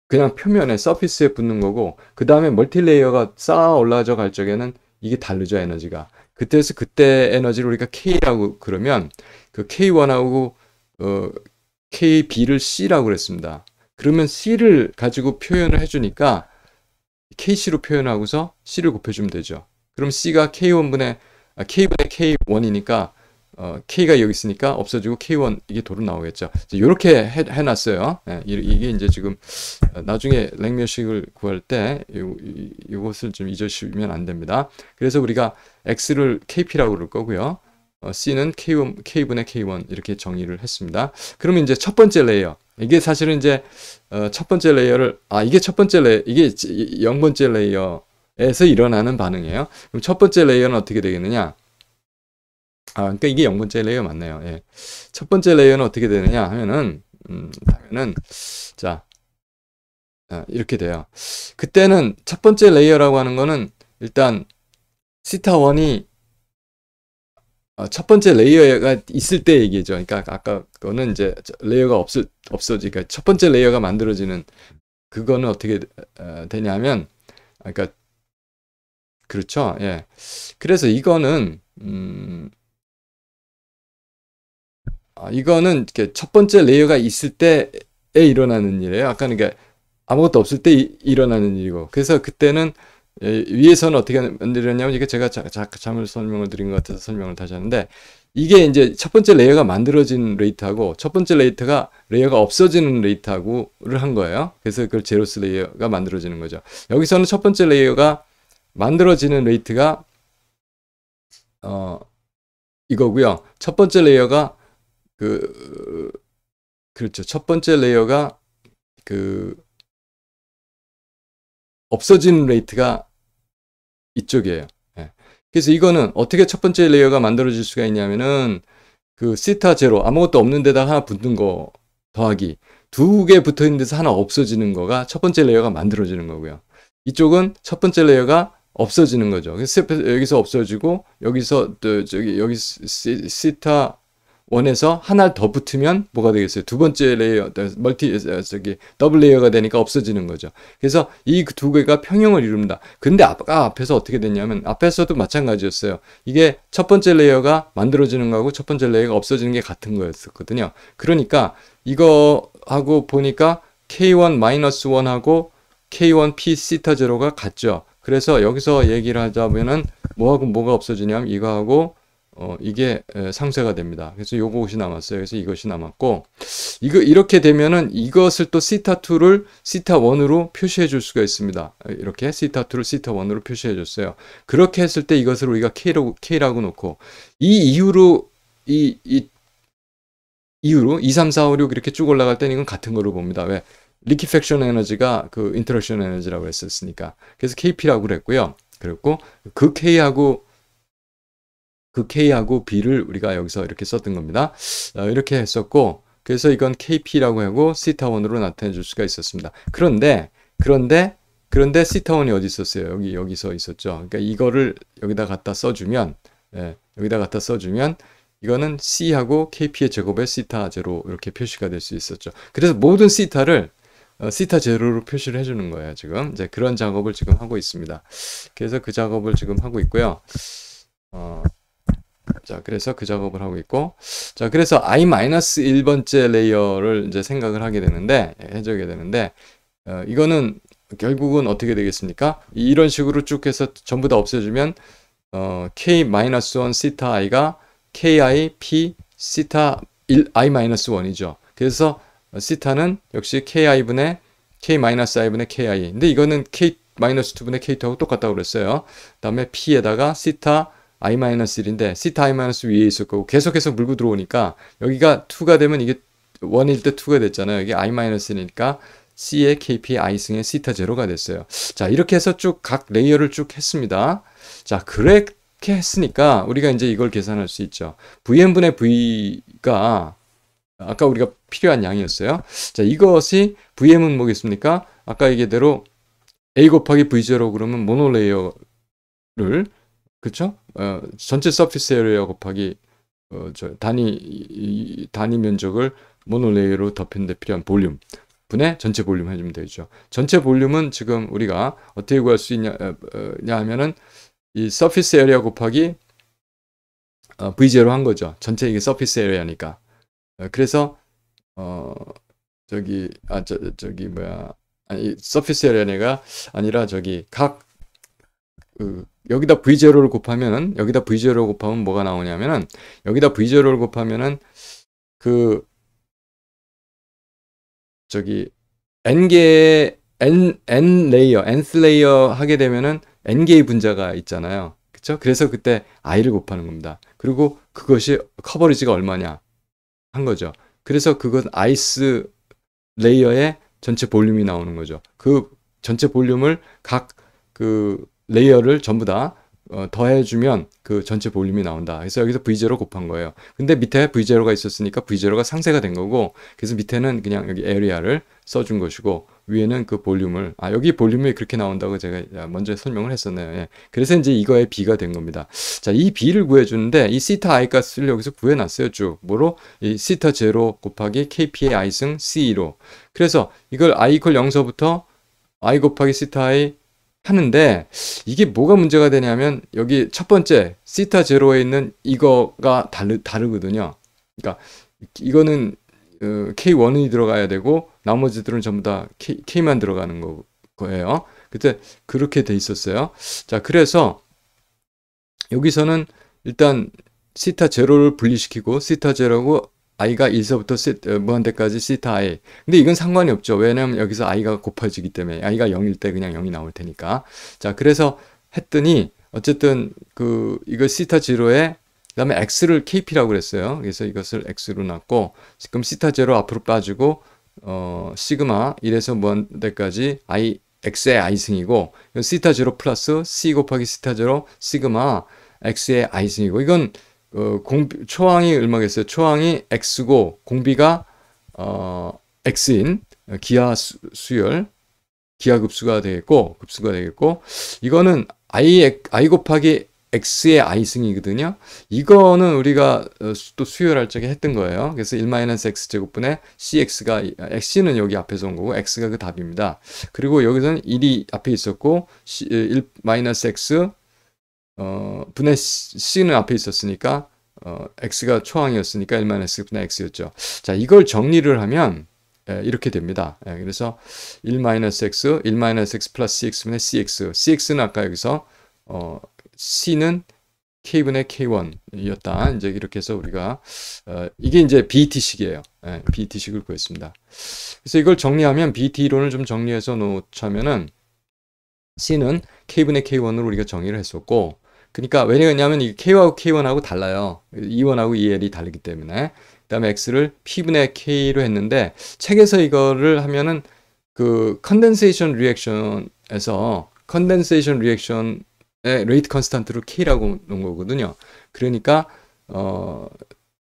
그냥 표면에 서피스에 붙는 거고 그 다음에 멀티레이어가 쌓아 올라져 갈 적에는 이게 다르죠. 에너지가. 그때 에너지를 우리가 K라고 그러면 그 K1하고 KB를 C라고 그랬습니다. 그러면 C를 가지고 표현을 해주니까 KC로 표현하고서 C를 곱해주면 되죠. 그럼 C가 K분의 K1이니까 K가 여기 있으니까 없어지고 K1 이게 도로 나오겠죠. 이렇게 해놨어요. 이게 이제 지금 나중에 랭묘식을 구할 때 이것을 좀 잊으시면 안 됩니다. 그래서 우리가 X를 KP라고 그럴 거고요. C는 K분의 K1 이렇게 정의를 했습니다. 그러면 이제 첫 번째 레이어 이게 사실은 이제 첫 번째 레이어를 이게 첫 번째 레이어 이게 0번째 레이어에서 일어나는 반응이에요. 그럼 첫 번째 레이어는 어떻게 되겠느냐? 그러니까 이게 0번째 레이어 맞네요. 예. 첫 번째 레이어는 어떻게 되느냐 하면은 자 이렇게 돼요. 그때는 첫 번째 레이어라고 하는 거는 일단 시타 1이 첫 번째 레이어가 있을 때 얘기죠. 그러니까 아까 거는 이제 레이어가 없어지니까 첫 번째 레이어가 만들어지는 그거는 어떻게 되냐면 그러니까 그렇죠. 예. 그래서 이거는 이거는 이렇게 첫 번째 레이어가 있을 때에 일어나는 일이에요. 아까 그러니까 아무것도 없을 때 일어나는 일이고. 그래서 그때는 위에서는 어떻게 만들었냐면 이게 제가 잘못 설명을 드린 것 같아서 설명을 다시 하는데 이게 이제 첫 번째 레이어가 만들어진 레이트하고 첫 번째 레이어가 없어지는 레이트하고를 한 거예요. 그래서 그걸 제로스 레이어가 만들어지는 거죠. 여기서는 첫 번째 레이어가 만들어지는 레이트가 이거고요. 첫 번째 레이어가 그렇죠. 첫 번째 레이어가 없어지는 레이트가 이쪽이에요. 예. 그래서 이거는 어떻게 첫 번째 레이어가 만들어질 수가 있냐면은 시타 제로 아무것도 없는 데다가 하나 붙는 거 더하기 두 개 붙어 있는 데서 하나 없어지는 거가 첫 번째 레이어가 만들어지는 거고요. 이쪽은 첫 번째 레이어가 없어지는 거죠. 그래서 여기서 없어지고 여기서 여기 시타 원에서 하나 더 붙으면 뭐가 되겠어요? 두 번째 레이어, 더블 레이어가 되니까 없어지는 거죠. 그래서 이 두 개가 평형을 이룹니다. 근데 아까 앞에서 어떻게 됐냐면, 앞에서도 마찬가지였어요. 이게 첫 번째 레이어가 만들어지는 거하고 첫 번째 레이어가 없어지는 게 같은 거였었거든요. 그러니까 이거 하고 보니까 K1-1하고 K1P 시타 제로가 같죠. 그래서 여기서 얘기를 하자면은 뭐하고 뭐가 없어지냐면 이거하고 이게 상쇄가 됩니다. 그래서 요것이 남았어요. 그래서 이것이 남았고, 이렇게 되면은 이것을 또 시타2를 시타1으로 표시해 줄 수가 있습니다. 이렇게 시타2를 시타1으로 표시해 줬어요. 그렇게 했을 때 이것을 우리가 K라고 놓고, 이 이후로, 이후로 2, 3, 4, 5, 6 이렇게 쭉 올라갈 때는 이건 같은 거로 봅니다. 왜? 리퀴팩션 에너지가 인터랙션 에너지라고 했었으니까. 그래서 KP라고 그랬고요. 그랬고, 그 K하고 B를 우리가 여기서 이렇게 썼던 겁니다. 이렇게 했었고, 그래서 이건 KP라고 하고 시타1으로 나타내 줄 수가 있었습니다. 그런데 시타1이 어디 있었어요? 여기서 있었죠. 그러니까 이거를 여기다 갖다 써주면, 여기다 갖다 써주면, 이거는 C하고 KP의 제곱에 시타 제로 이렇게 표시가 될 수 있었죠. 그래서 모든 시타를 시타 제로로 표시를 해주는 거예요. 지금 이제 그런 작업을 지금 하고 있습니다. 그래서 그 작업을 지금 하고 있고요. 자, 그래서 그 작업을 하고 있고, 자, 그래서 I-1번째 레이어를 이제 생각을 하게 되는데, 해주게 되는데, 이거는 결국은 어떻게 되겠습니까? 이런 식으로 쭉 해서 전부 다 없애주면, K-1 시타 i가 Ki, P, 시타 I-1이죠. 그래서 시타는 역시 Ki-I분의 Ki. 근데 이거는 K-2분의 K2하고 똑같다고 그랬어요. 그 다음에 P에다가 시타 I-1인데 시타 I- 위에 있을 거고 계속해서 물고 들어오니까 여기가 2가 되면 이게 1일 때 2가 됐잖아요. 여기 I-이니까 C의 KP I승의 시타 제로가 됐어요. 자, 이렇게 해서 쭉 각 레이어를 쭉 했습니다. 자, 그렇게 했으니까 우리가 이제 이걸 계산할 수 있죠. Vn분의 V가 아까 우리가 필요한 양이었어요. 자, 이것이 Vm은 뭐겠습니까? 아까 얘기대로 A 곱하기 V0 그러면 모노레이어를 그쵸? 전체 서피스 에리어 곱하기 단위 면적을 모노레이어로 덮는 데 필요한 볼륨 분의 전체 볼륨 해주면 되죠. 전체 볼륨은 지금 우리가 어떻게 구할 수 있냐 하면은 이 서피스 에리어 곱하기 V0 한 거죠. 전체 이게 서피스 에리어니까. 그래서 서피스 에리어가 아니라 여기다 V0를 곱하면은 여기다 V0를 곱하면 뭐가 나오냐면은 여기다 V0를 곱하면은 n개의 n 레이어, nth 레이어 하게 되면은 n개의 분자가 있잖아요. 그쵸? 그래서 그때 i를 곱하는 겁니다. 그리고 그것이 커버리지가 얼마냐 한 거죠. 그래서 그건 i스 레이어의 전체 볼륨이 나오는 거죠. 그 전체 볼륨을 각 레이어를 전부 다 더해주면 그 전체 볼륨이 나온다. 그래서 여기서 V0 곱한 거예요. 근데 밑에 V0가 있었으니까 V0가 상쇄가 된 거고, 그래서 밑에는 그냥 여기 에리아를 써준 것이고, 위에는 그 볼륨을, 여기 볼륨이 그렇게 나온다고 제가 먼저 설명을 했었네요. 예. 그래서 이제 이거의 B가 된 겁니다. 자, 이 B를 구해주는데, 이 시타 I 값을 여기서 구해놨어요. 쭉. 뭐로? 이 시타 0 곱하기 KP의 I승 C로. 그래서 이걸 I 이퀄 0서부터 I 곱하기 시타 I 하는데 이게 뭐가 문제가 되냐면 여기 첫 번째 시타 제로에 있는 이거가 다르거든요. 그러니까 이거는 K1이 들어가야 되고 나머지들은 전부 다 K만 들어가는 거예요. 그때 그렇게 돼 있었어요. 자, 그래서 여기서는 일단 시타 제로를 분리시키고 시타 제로고 i가 1서부터 무한대까지 시타 i. 근데 이건 상관이 없죠. 왜냐면 여기서 i가 곱해지기 때문에 i가 0일 때 그냥 0이 나올 테니까. 자, 그래서 했더니 어쨌든 이거 시타 제로에 다음에 x를 kp라고 그랬어요. 그래서 이것을 x로 놨고, 지금 시타 제로 앞으로 빠지고, 시그마 1에서 무한 대까지 x의 i승이고, 시타 제로 플러스 c 곱하기 시타 제로 시그마 x의 i승이고, 이건 초항이 얼마겠어요? 초항이 x고 공비가 x인 기하 수열, 기하 급수가 되겠고, 이거는 i 곱하기 x의 i승이거든요. 이거는 우리가 또 수열할 적에 했던 거예요. 그래서 1-x제곱분의 cx가, x는 여기 앞에서 온 거고, x가 그 답입니다. 그리고 여기서는 1이 앞에 있었고, 1-x 분의 c는 앞에 있었으니까, x가 초항이었으니까 1-x분의 x였죠. 자, 이걸 정리를 하면 이렇게 됩니다. 그래서 1-x, 1-x 플러스 cx분의 cx. cx는 아까 여기서 c는 k분의 k1이었다. 이제 이렇게 해서 우리가 이게 이제 BET식이에요. BET식을 구했습니다. 그래서 이걸 정리하면 BET 이론을 좀 정리해서 놓자면은 c는 k분의 k1으로 우리가 정의를 했었고, 그러니까 왜냐하면 이 k하고 k1하고 달라요. E1하고 EL이 다르기 때문에. 그다음에 x를 p분의 k로 했는데, 책에서 이거를 하면은 그 컨덴세이션 리액션에서 컨덴세이션 리액션의 레이트 컨스탄트로 k라고 놓은 거거든요. 그러니까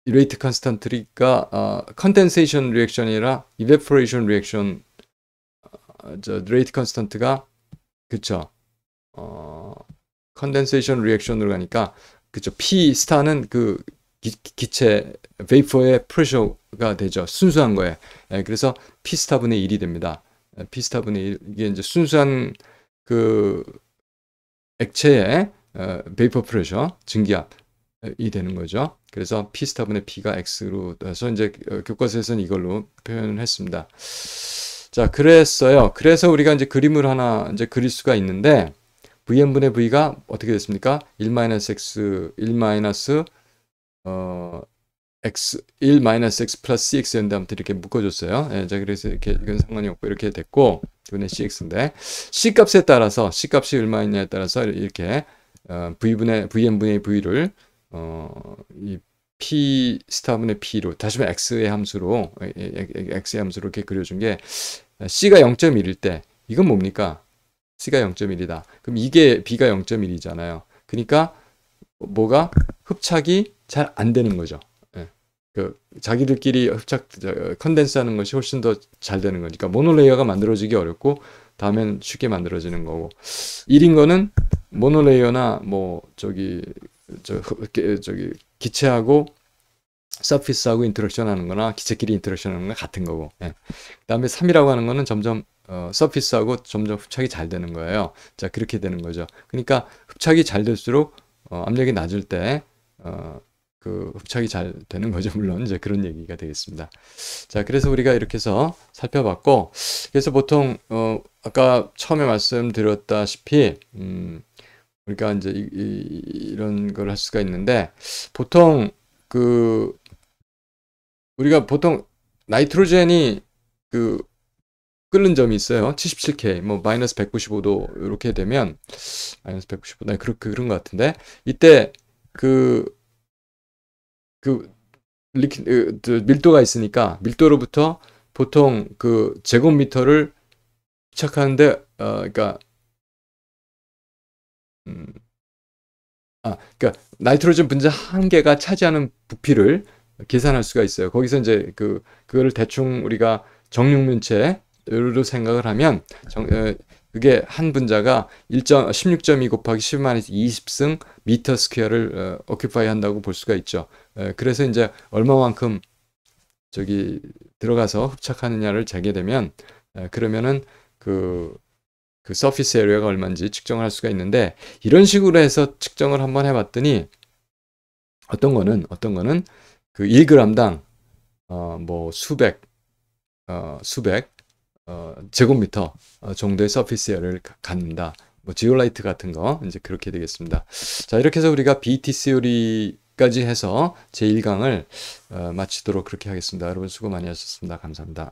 레이트 컨스탄트가 컨덴세이션 리액션이라 이베포레이션 리액션 레이트 컨스탄트가 그쵸. 컨덴세이션 리액션으로 가니까 그쵸. P 스타는 그 기체 베이퍼의 프레셔가 되죠. 순수한 거에. 그래서 P 스타분의 1이 됩니다. P 스타분의 1, 이게 이제 순수한 그 액체의 베이퍼 프레셔 증기압이 되는 거죠. 그래서 P 스타분의 P가 X로 해서 이제 교과서에서는 이걸로 표현을 했습니다. 자, 그래서 우리가 이제 그림을 하나 이제 그릴 수가 있는데, Vn분의 V가 어떻게 됐습니까? 1-x, 1-x 플러스 cx였는데 아무튼 이렇게 묶어줬어요. 자, 그래서 이렇게, 이건 상관이 없고, 이렇게 됐고, 이번에 cx인데, c 값에 따라서, c 값이 얼마였냐에 따라서 이렇게, Vn분의 V를, 이 P 스타분의 P로, 다시 말해 x의 함수로 이렇게 그려준 게, C가 0.1일 때, 이건 뭡니까? C가 0.1이다. 그럼 이게 B가 0.1이잖아요. 그러니까 뭐가 흡착이 잘 안 되는 거죠. 자기들끼리 컨덴스하는 것이 훨씬 더 잘 되는 거니까 모노레이어가 만들어지기 어렵고 다음엔 쉽게 만들어지는 거고, 1인 거는 모노레이어나 뭐 기체하고 서피스하고 인터랙션 하는 거나 기체끼리 인터랙션 하는 거나 같은 거고, 그 다음에 3이라고 하는 거는 점점 서피스하고 점점 흡착이 잘 되는 거예요. 자, 그렇게 되는 거죠. 그러니까 흡착이 잘 될수록 압력이 낮을 때 그 흡착이 잘 되는 거죠. 물론 이제 그런 얘기가 되겠습니다. 자, 그래서 우리가 이렇게 해서 살펴봤고, 그래서 보통 아까 처음에 말씀드렸다시피 우리가 이제 이런 걸 할 수가 있는데, 보통 우리가 보통 나이트로젠이 끓는 점이 있어요. 77K, 뭐 마이너스 195도 이렇게 되면 마이너스 195도, 그런 것 같은데, 이때 밀도가 있으니까 밀도로부터 보통 제곱미터를 흡착하는데 그러니까 나이트로젠 분자 한 개가 차지하는 부피를 계산할 수가 있어요. 거기서 이제 그거를 대충 우리가 정육면체로 생각을 하면 그게 한 분자가 16.2 곱하기 10⁻20승 미터 스퀘어를 오큐파이 한다고 볼 수가 있죠. 그래서 이제 얼마만큼 들어가서 흡착하느냐를 재게 되면 그러면은 그 서피스 에리어가 얼마인지 측정할 수가 있는데, 이런 식으로 해서 측정을 한번 해봤더니 어떤 거는 1g당 뭐 수백 제곱미터 정도의 서피스 에리어를 갖는다. 뭐 지올라이트 같은 거 이제 그렇게 되겠습니다. 자, 이렇게 해서 우리가 BET 시오리까지 해서 제1강을 마치도록 그렇게 하겠습니다. 여러분 수고 많이 하셨습니다. 감사합니다.